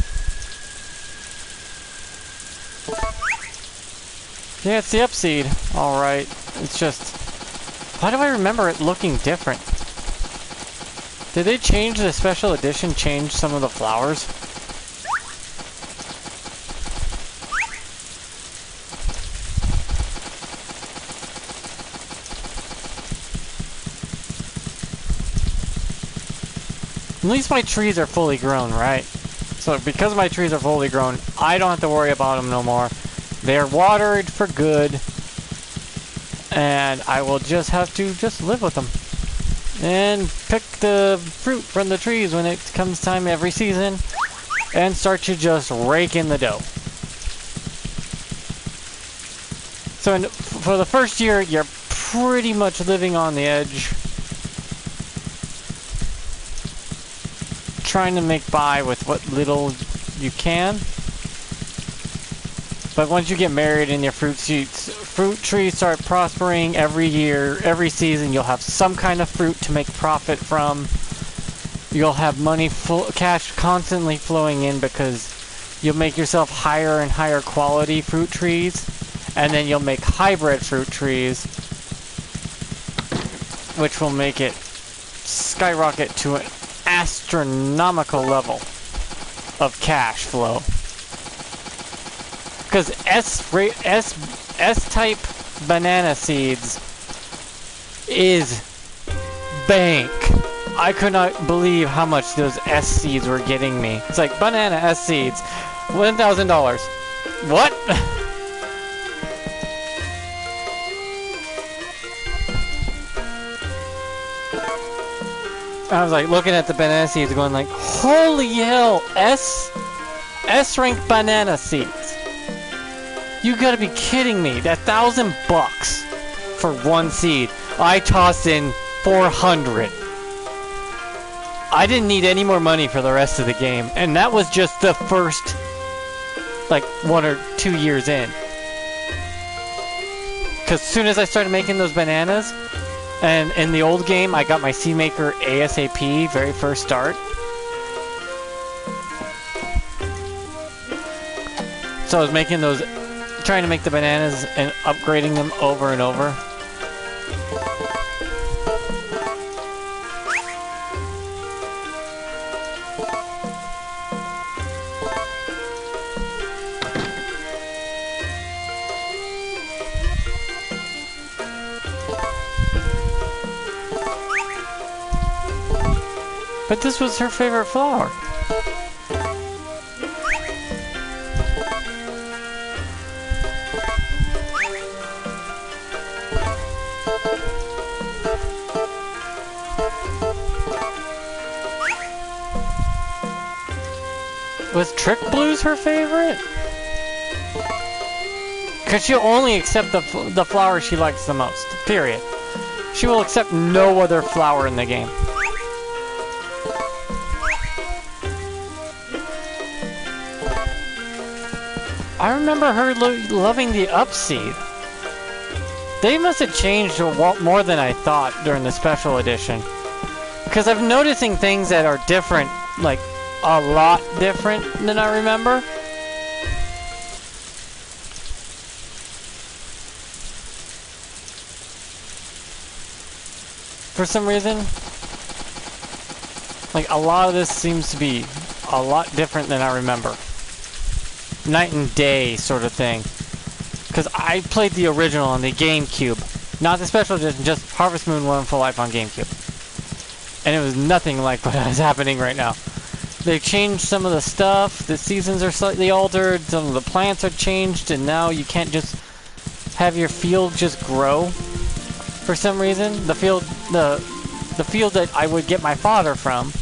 Yeah, it's the Upseed. Alright. It's just... Why do I remember it looking different? Did they change the special edition, change some of the flowers? At least my trees are fully grown, right? So So because my trees are fully grown, I don't have to worry about them no more. They're watered for good. And I will just have to just live with them. And pick the fruit from the trees when it comes time every season. And start to just rake in the dough. So for the first year, you're pretty much living on the edge. Trying to make by with what little you can. But once you get married and your fruit trees start prospering every year, every season, you'll have some kind of fruit to make profit from. You'll have money, cash constantly flowing in because you'll make yourself higher and higher quality fruit trees. And then you'll make hybrid fruit trees, which will make it skyrocket to an astronomical level of cash flow. Because S-type banana seeds is bank. I could not believe how much those S seeds were getting me. It's like banana S seeds, $1,000. What? I was like looking at the banana seeds going like, holy hell, S-rank banana seeds. You gotta be kidding me. That $1,000 for one seed. I tossed in 400. I didn't need any more money for the rest of the game. And that was just the first, like, 1 or 2 years in. Because as soon as I started making those bananas, and in the old game, I got my seed maker ASAP, very first start. So I was making those, trying to make the bananas and upgrading them over and over. But this was her favorite flower. Was Trick Blues her favorite? Because she'll only accept the flower she likes the most. Period. She will accept no other flower in the game. I remember her loving the Upseed. They must have changed more than I thought during the special edition. Because I'm noticing things that are different, like a lot different than I remember. For some reason, like a lot of this seems to be a lot different than I remember. Night and day sort of thing. Because I played the original on the GameCube. Not the special edition, just Harvest Moon Wonderful Life on GameCube. And it was nothing like what is happening right now. They changed some of the stuff, the seasons are slightly altered, some of the plants are changed, and now you can't just have your field just grow. For some reason, the field that I would get my fodder from,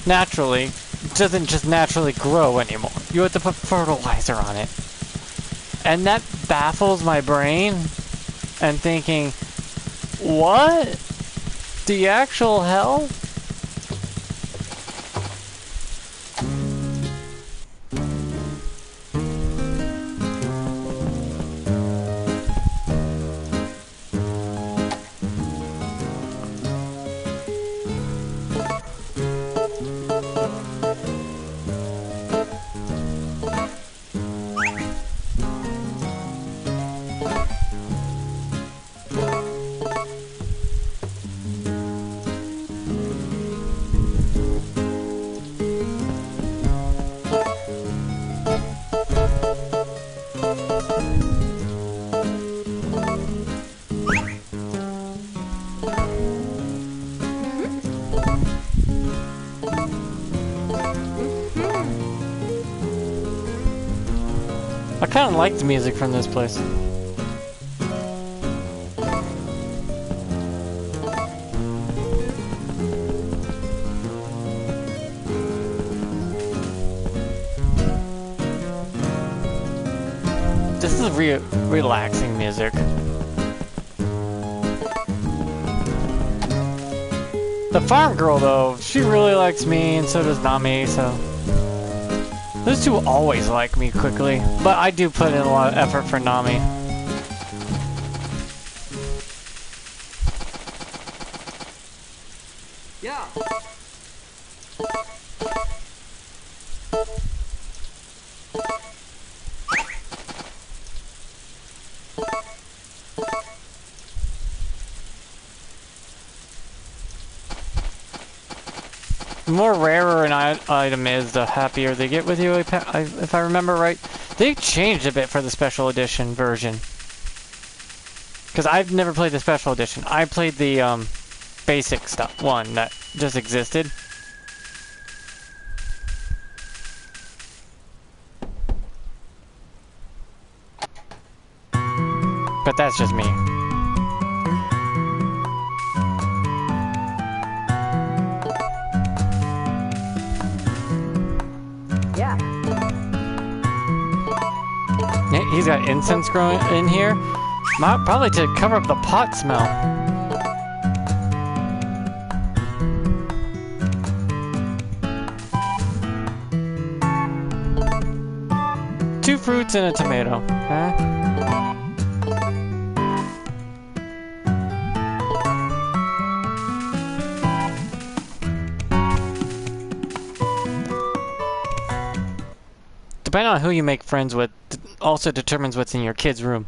naturally, doesn't just naturally grow anymore. You have to put fertilizer on it. And that baffles my brain. And thinking, what? The actual hell? like the music from this place. This is relaxing music. The farm girl, though, she really likes me, and so does Nami, so... Those two always like me quickly, but I do put in a lot of effort for Nami. Yeah. The more rarer an item is, the happier they get with you, if I remember right. They changed a bit for the special edition version. Because I've never played the special edition. I played the basic stuff one that just existed. But that's just me. Yeah. Yeah, he's got incense growing in here. Probably to cover up the pot smell. Two fruits and a tomato. Okay. Depending on who you make friends with also determines what's in your kid's room.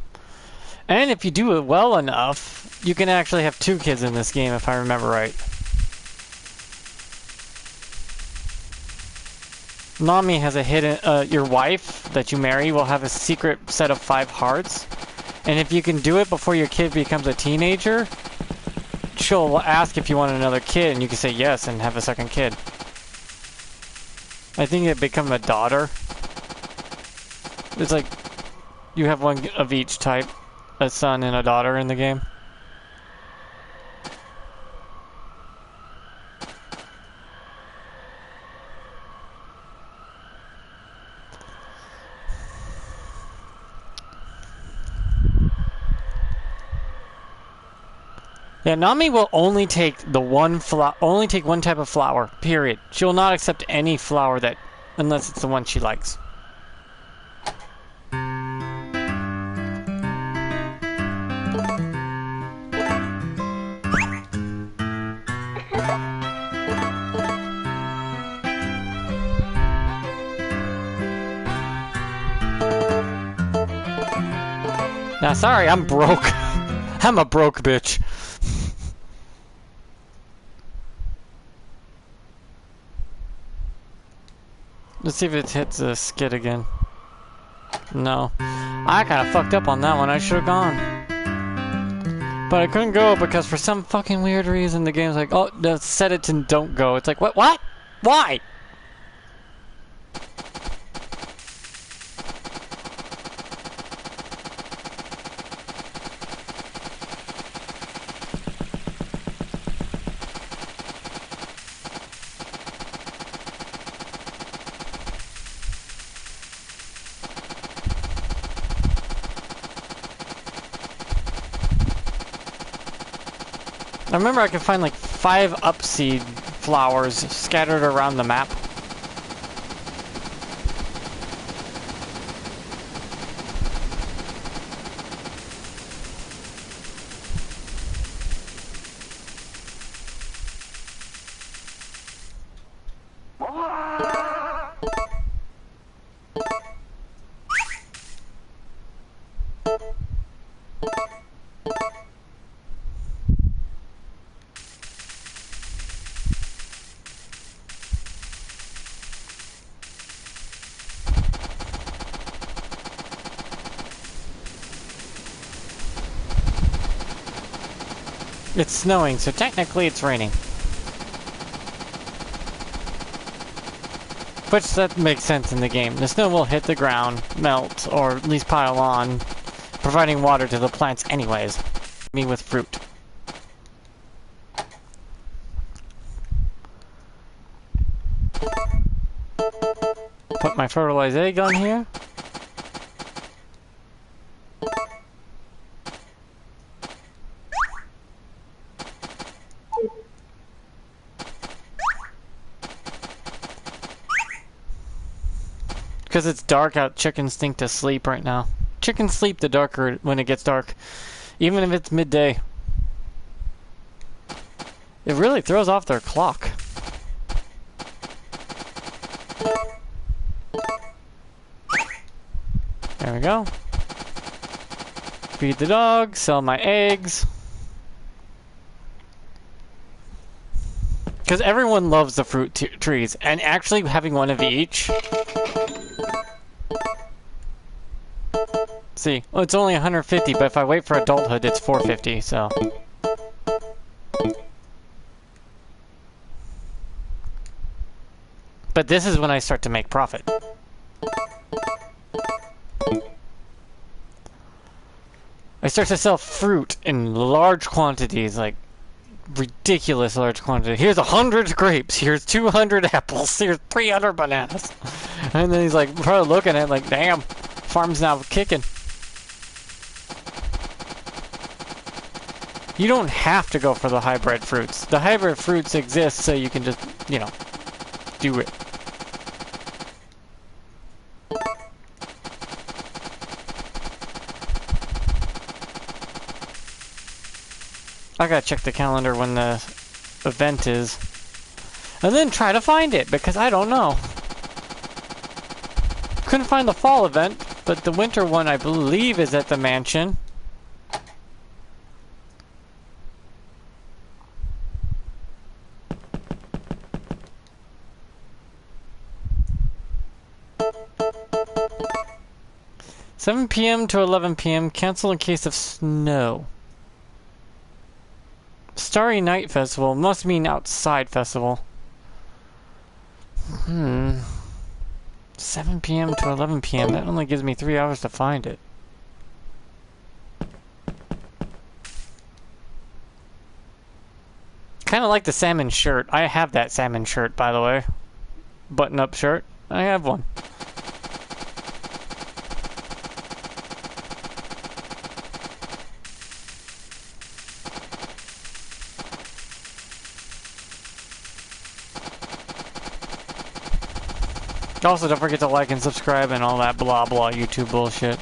And if you do it well enough, you can actually have two kids in this game, if I remember right. Nami has a hidden... your wife that you marry will have a secret set of 5 hearts. And if you can do it before your kid becomes a teenager, she'll ask if you want another kid, and you can say yes and have a second kid. I think it becomes a daughter. It's like you have one of each type, a son and a daughter in the game. Yeah, Nami will only take the one type of flower, period. She will not accept any flower that unless it's the one she likes. Now, sorry, I'm broke. I'm a broke bitch. Let's see if it hits the skid again. No. I kind of fucked up on that one. I should have gone. But I couldn't go because for some fucking weird reason the game's like, oh, set it to don't go. It's like, what? What? Why? I remember I could find like 5 upseed flowers scattered around the map. It's snowing, so technically it's raining. Which that makes sense in the game. The snow will hit the ground, melt, or at least pile on, providing water to the plants anyways. Me with fruit. Put my fertilized egg on here. Because it's dark out, chickens think to sleep right now. Chickens sleep the darker when it gets dark, even if it's midday. It really throws off their clock. There we go. Feed the dog, sell my eggs. Because everyone loves the fruit trees, and actually having one of each. See, well, it's only 150, but if I wait for adulthood, it's 450, so. But this is when I start to make profit. I start to sell fruit in large quantities, like ridiculous large quantities. Here's 100 grapes, here's 200 apples, here's 300 bananas. And then he's like, probably looking at it like, damn, farm's now kicking. You don't have to go for the hybrid fruits. The hybrid fruits exist so you can just, you know, do it. I gotta check the calendar when the event is. And then try to find it, because I don't know. Couldn't find the fall event, but the winter one I believe is at the mansion. $7 p.m. to 11 p.m. Cancel in case of snow. Starry Night Festival must mean outside festival. 7 p.m. to 11 p.m. That only gives me 3 hours to find it. Kind of like the salmon shirt. I have that salmon shirt, by the way. Button-up shirt. I have one. Also, don't forget to like and subscribe and all that blah blah YouTube bullshit.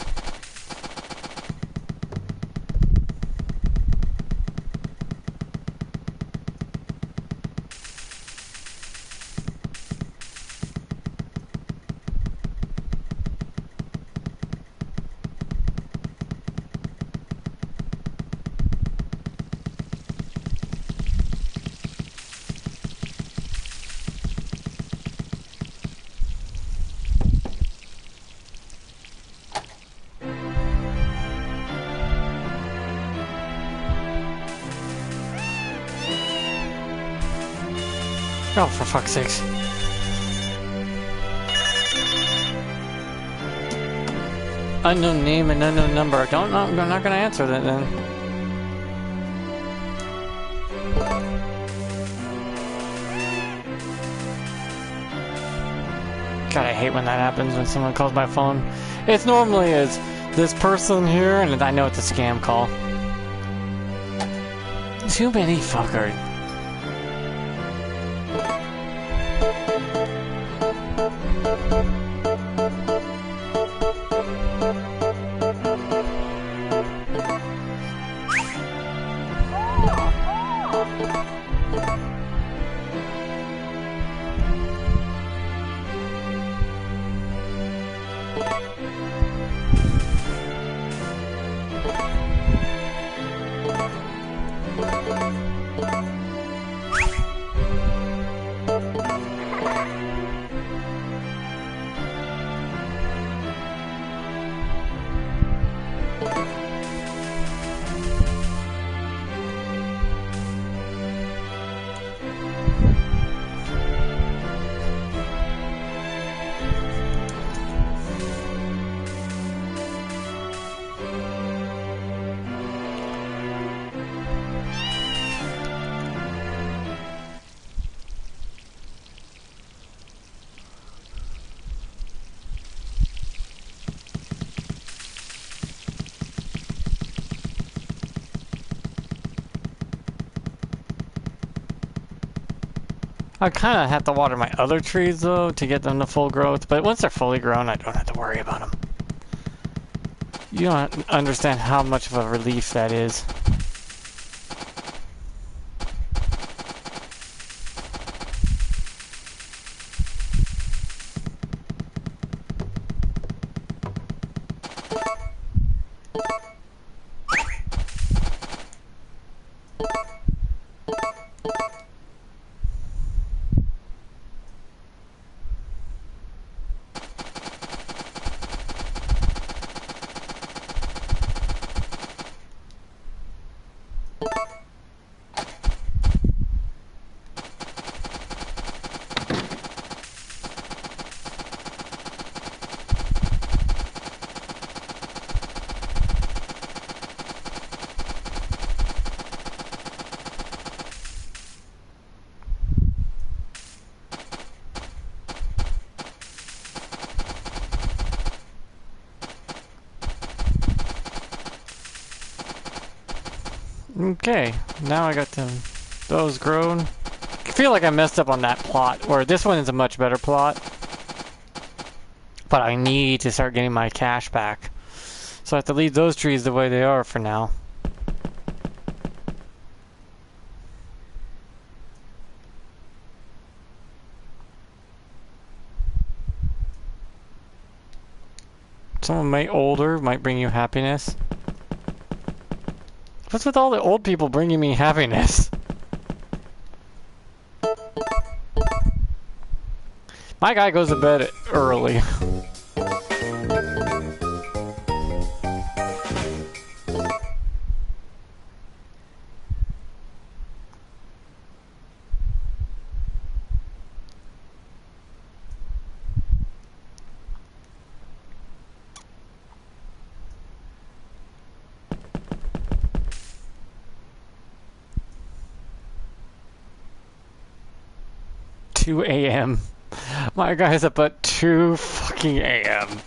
Oh, for fuck's sakes. Unknown name and unknown number. I don't know. I'm not gonna answer that then. God, I hate when that happens when someone calls my phone. It's normally as this person here, and I know it's a scam call. Too many fuckers. I kind of have to water my other trees though to get them to full growth, but once they're fully grown, I don't have to worry about them. You don't understand how much of a relief that is. Okay, now I got those grown. I feel like I messed up on that plot, or this one is a much better plot. But I need to start getting my cash back. So I have to leave those trees the way they are for now. Someone older might bring you happiness. What's with all the old people bringing me happiness? My guy goes to bed early. Two a.m. My guy's up at 2 fucking a.m.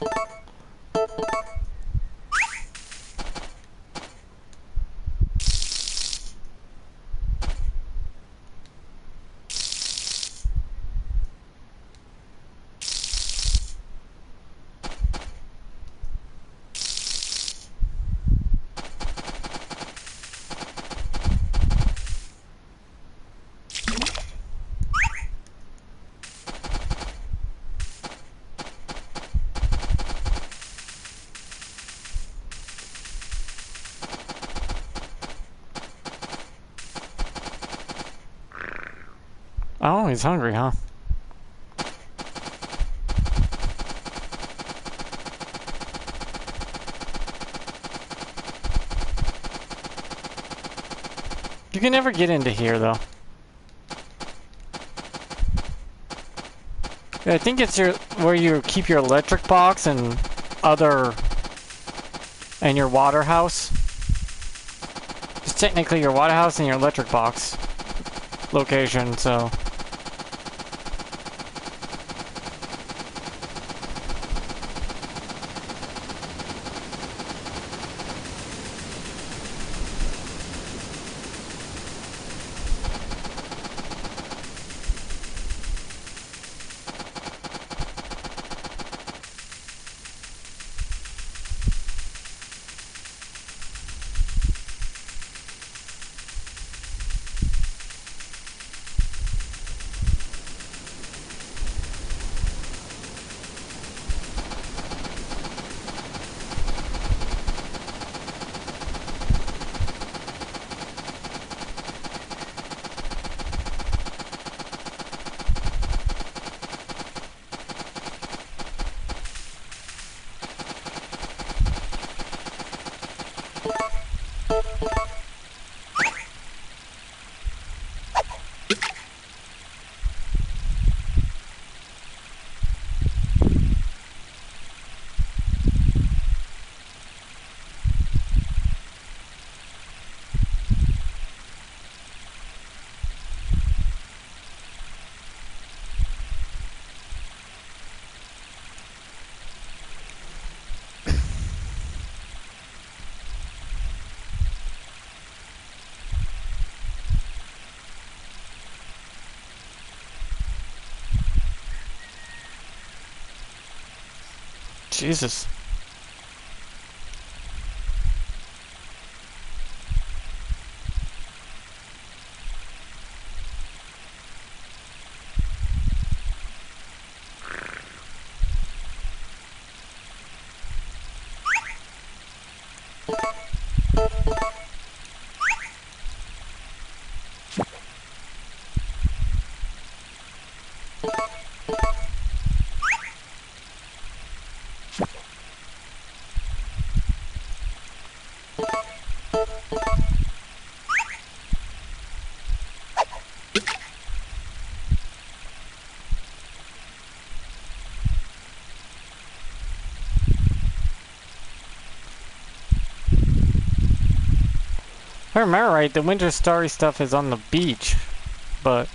Oh, he's hungry, huh? You can never get into here, though. I think it's where you keep your electric box and your water house. It's technically your water house and your electric box location, so. Jesus. If I remember right, the winter starry stuff is on the beach, but...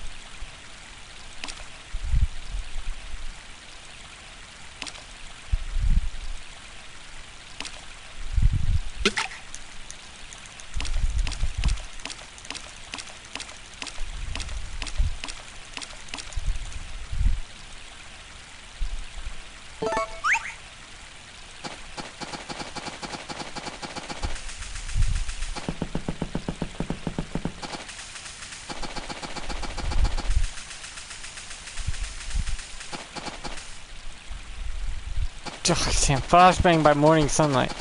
Ugh, damn, flashbang by morning sunlight.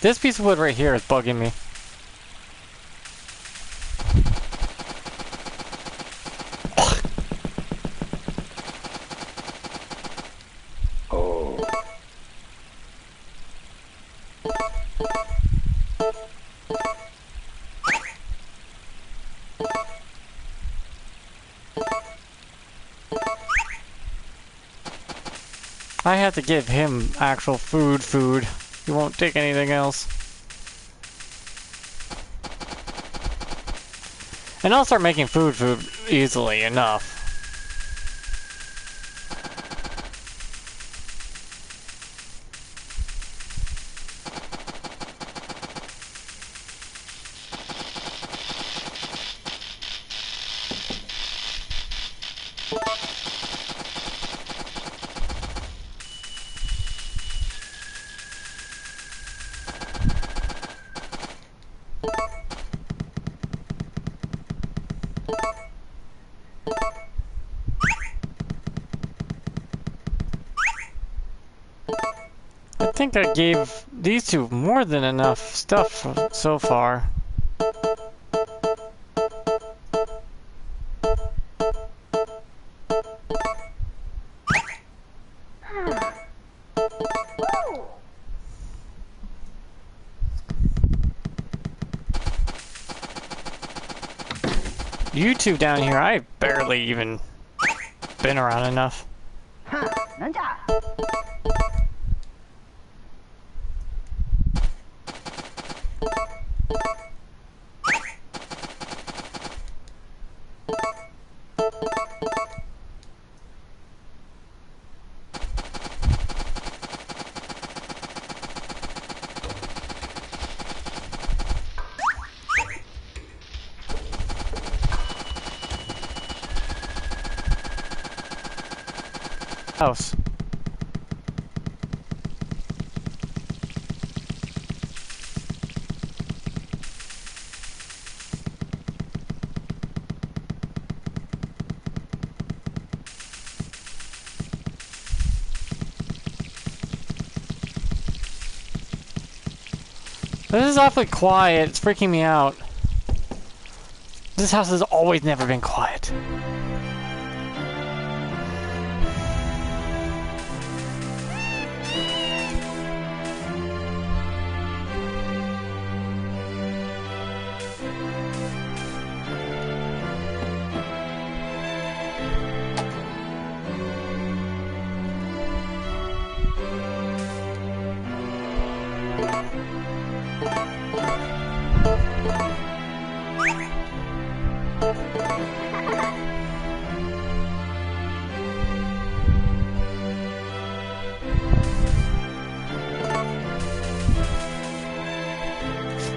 This piece of wood right here is bugging me. I have to give him actual food. He won't take anything else. And I'll start making food easily enough. I think I gave these two more than enough stuff so far. You two down here, I've barely even been around enough. House. This is awfully quiet. It's freaking me out. This house has always never been quiet.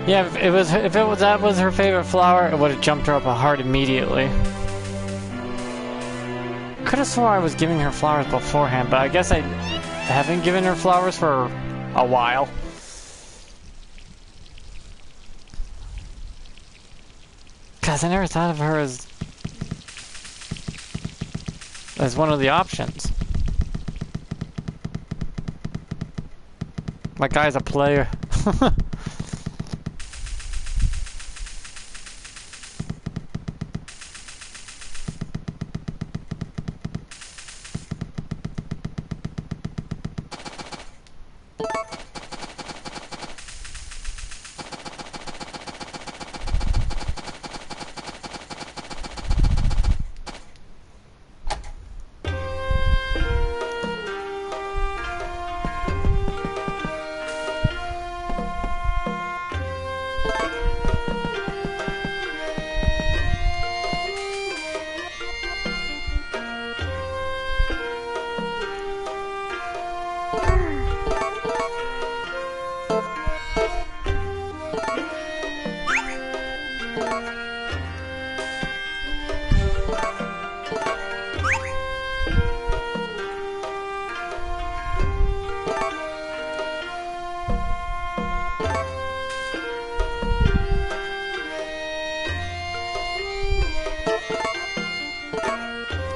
Yeah, if that was her favorite flower, it would have jumped her up a heart immediately. Could have swore I was giving her flowers beforehand, but I guess I haven't given her flowers for a while. Cause I never thought of her as one of the options. My guy's a player.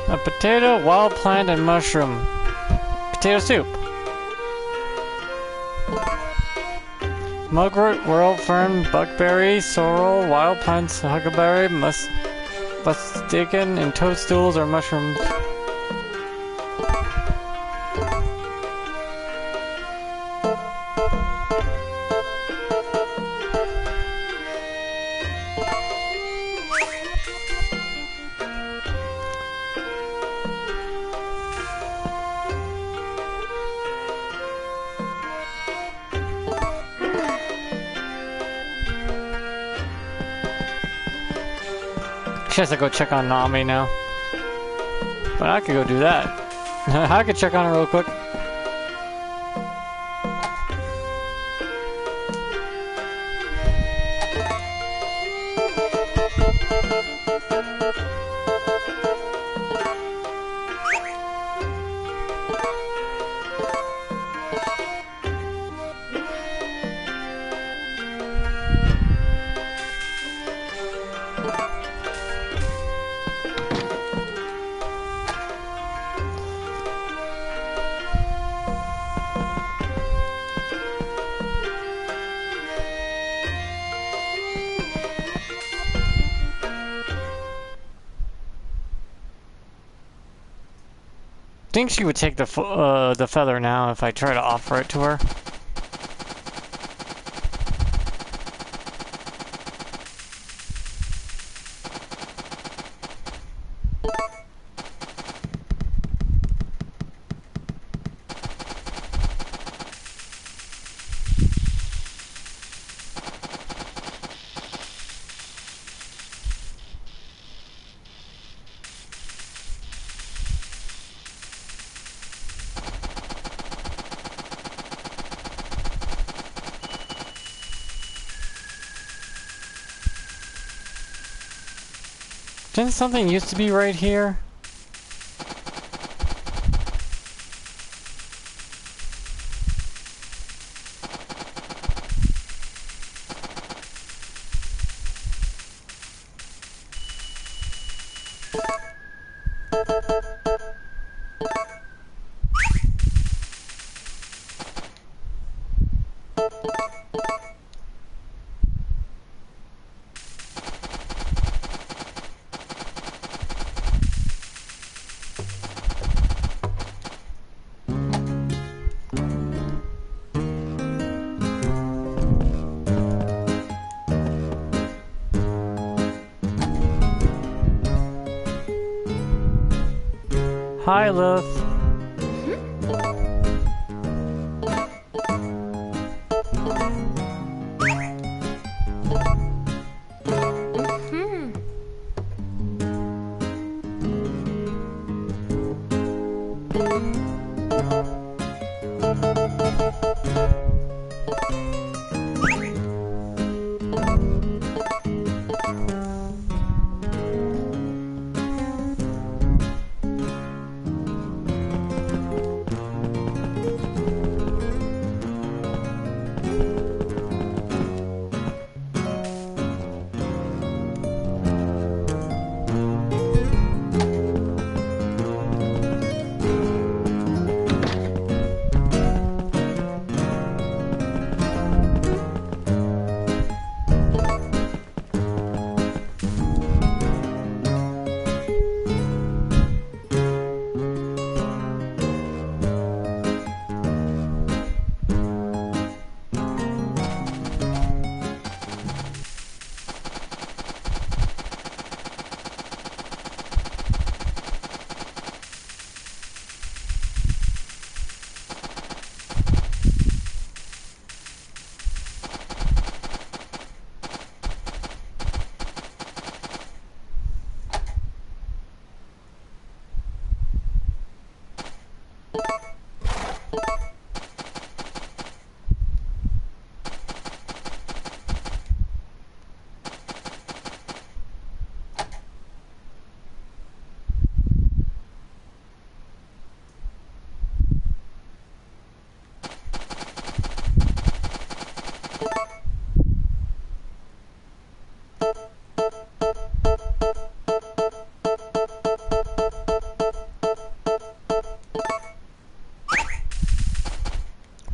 A potato, wild plant, and mushroom. Potato soup. Mugwort, whirl fern, buckberry, sorrel, wild plants, huckleberry, mustaken, and toadstools or mushrooms. She has to go check on Nami now. But I could go do that. I could check on her real quick. I think she would take the feather now if I try to offer it to her. Didn't something used to be right here? Hi, Lilith.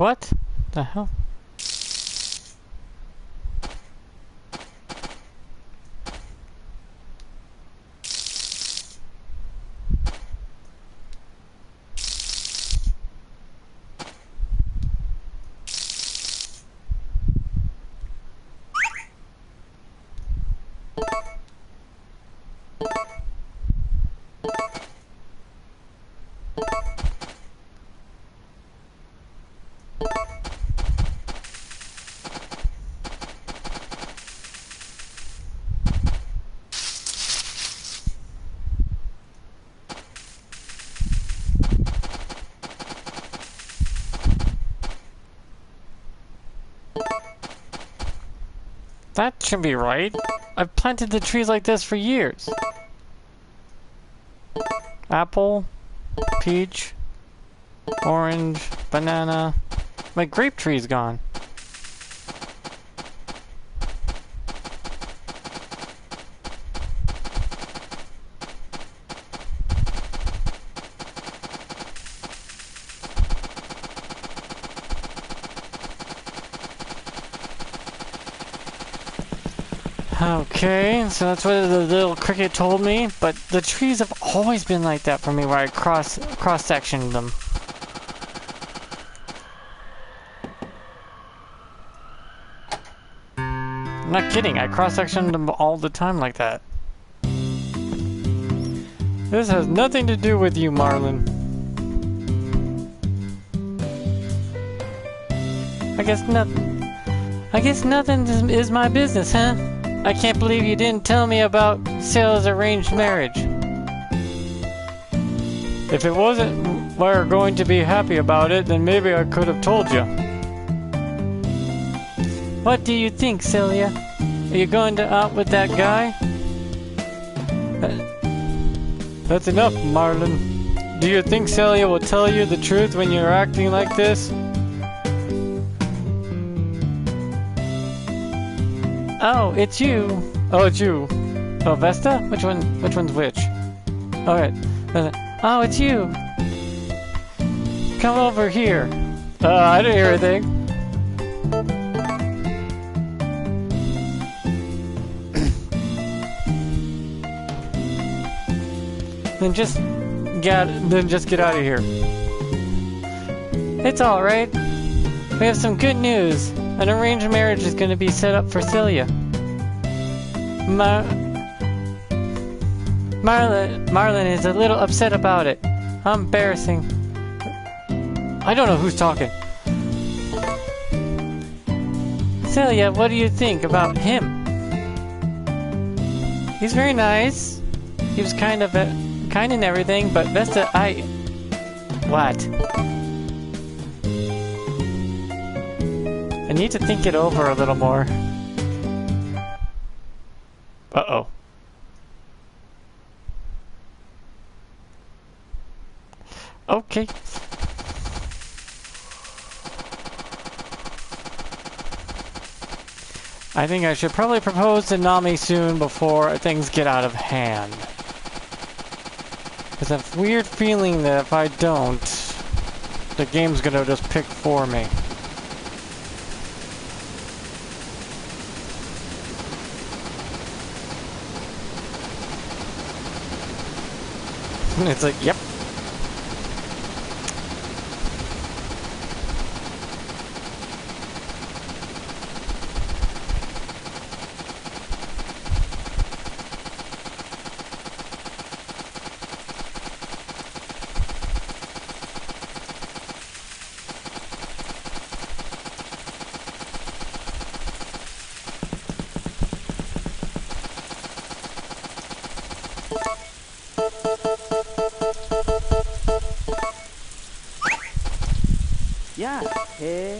What the hell? That should be right. I've planted the trees like this for years. Apple, peach, orange, banana. My grape tree's gone. Okay, so that's what the little cricket told me, but the trees have always been like that for me, where I cross-sectioned them. I'm not kidding, I cross-sectioned them all the time like that. This has nothing to do with you, Marlin. I guess nothing is my business, huh? I can't believe you didn't tell me about Celia's arranged marriage. If it wasn't we're going to be happy about it, then maybe I could have told you. What do you think, Celia? Are you going to out with that guy? That's enough, Marlin. Do you think Celia will tell you the truth when you're acting like this? Oh, it's you. Oh, it's you. Oh, Vesta? Which one's which? Alright. Oh, it's you. Come over here. I didn't hear anything. Then just get out of here. It's alright. We have some good news. An arranged marriage is going to be set up for Celia. Marlin is a little upset about it. How embarrassing. I don't know who's talking. Celia, what do you think about him? He's very nice. He was kind and everything, but Vesta, What? I need to think it over a little more. Uh-oh. Okay. I think I should probably propose to Nami soon before things get out of hand. There's a weird feeling that if I don't, the game's gonna just pick for me. It's like, yep. Yeah, hey.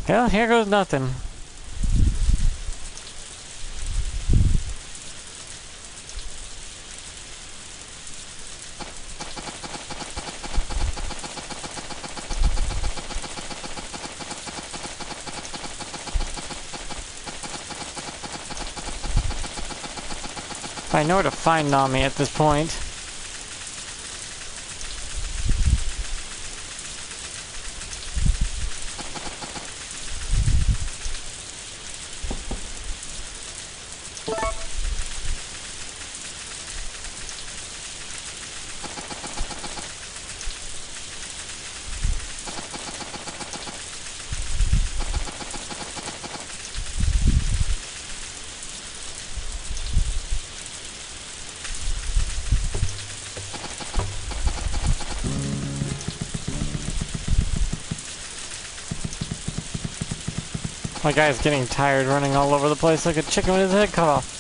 Well, here goes nothing. I know where to find Nami at this point. My guy's getting tired running all over the place like a chicken with his head cut off.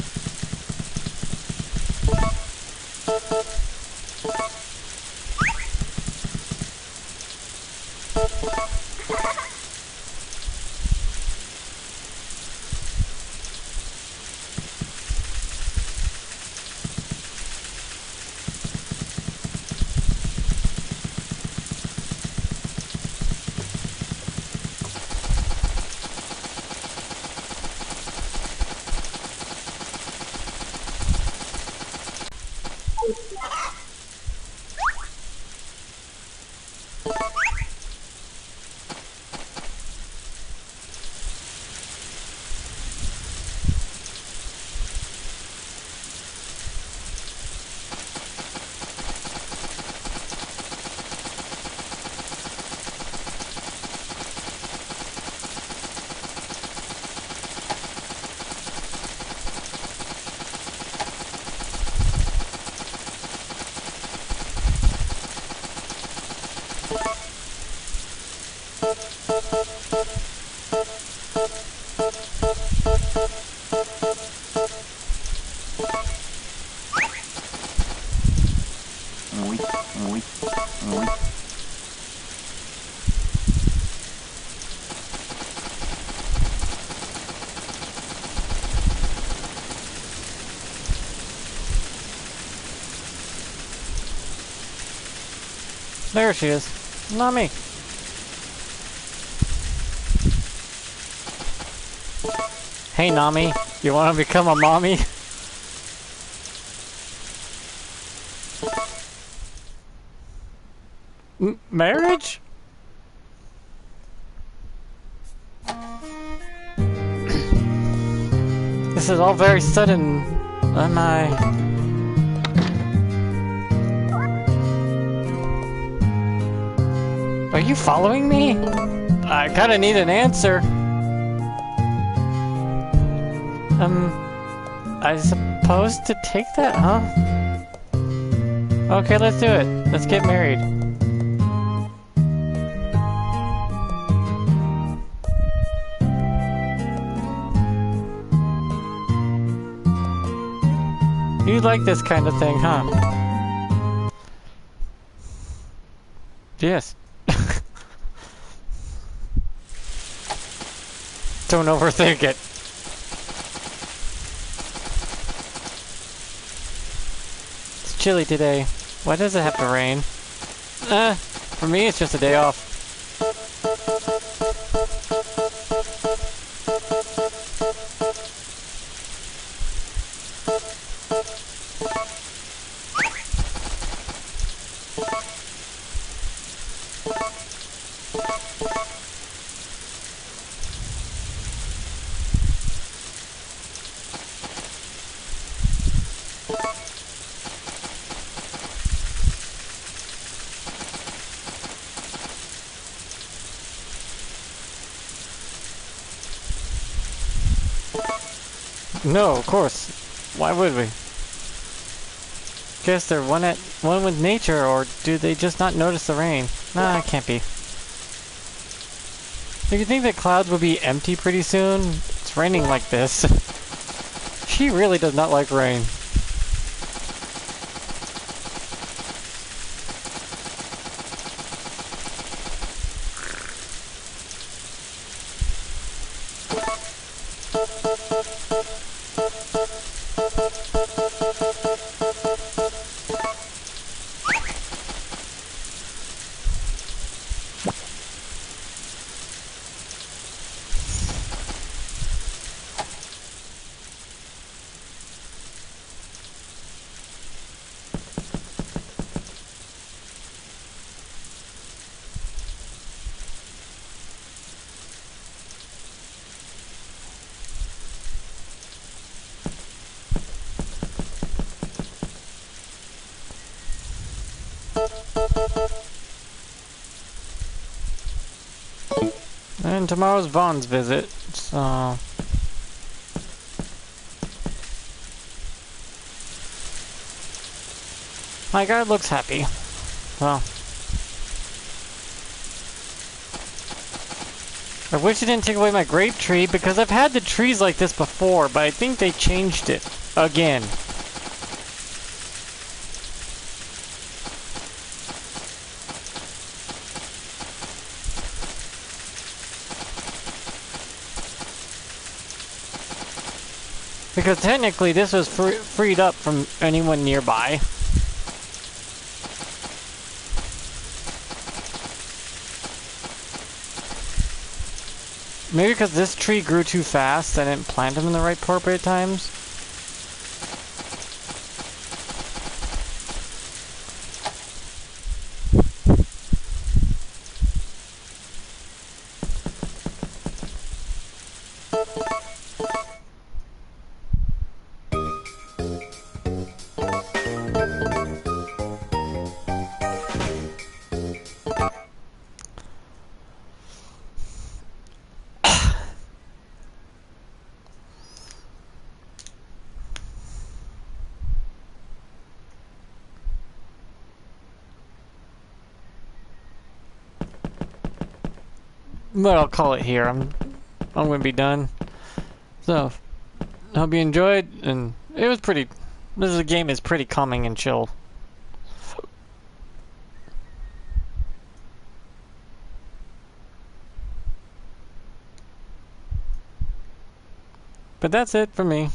There she is. Nami. Hey Nami, you want to become a mommy? Marriage? This is all very sudden. Am I... Are you following me? I kinda need an answer. I supposed to take that, huh? Okay, let's do it. Let's get married. You like this kind of thing, huh? Yes. Don't overthink it. It's chilly today. Why does it have to rain? For me it's just a day off. No, of course. Why would we? Guess they're one with nature, or do they just not notice the rain? Nah, it can't be. Do you think that clouds will be empty pretty soon? It's raining like this. She really does not like rain. tomorrow's Vaughn's visit, so... My guy looks happy. Well... I wish it didn't take away my grape tree, because I've had the trees like this before, but I think they changed it again. Because technically this was freed up from anyone nearby. Maybe because this tree grew too fast, I didn't plant them in the right appropriate times. But I'll call it here. I'm gonna be done. So, hope you enjoyed, and it was pretty. This game is pretty calming and chill. But that's it for me.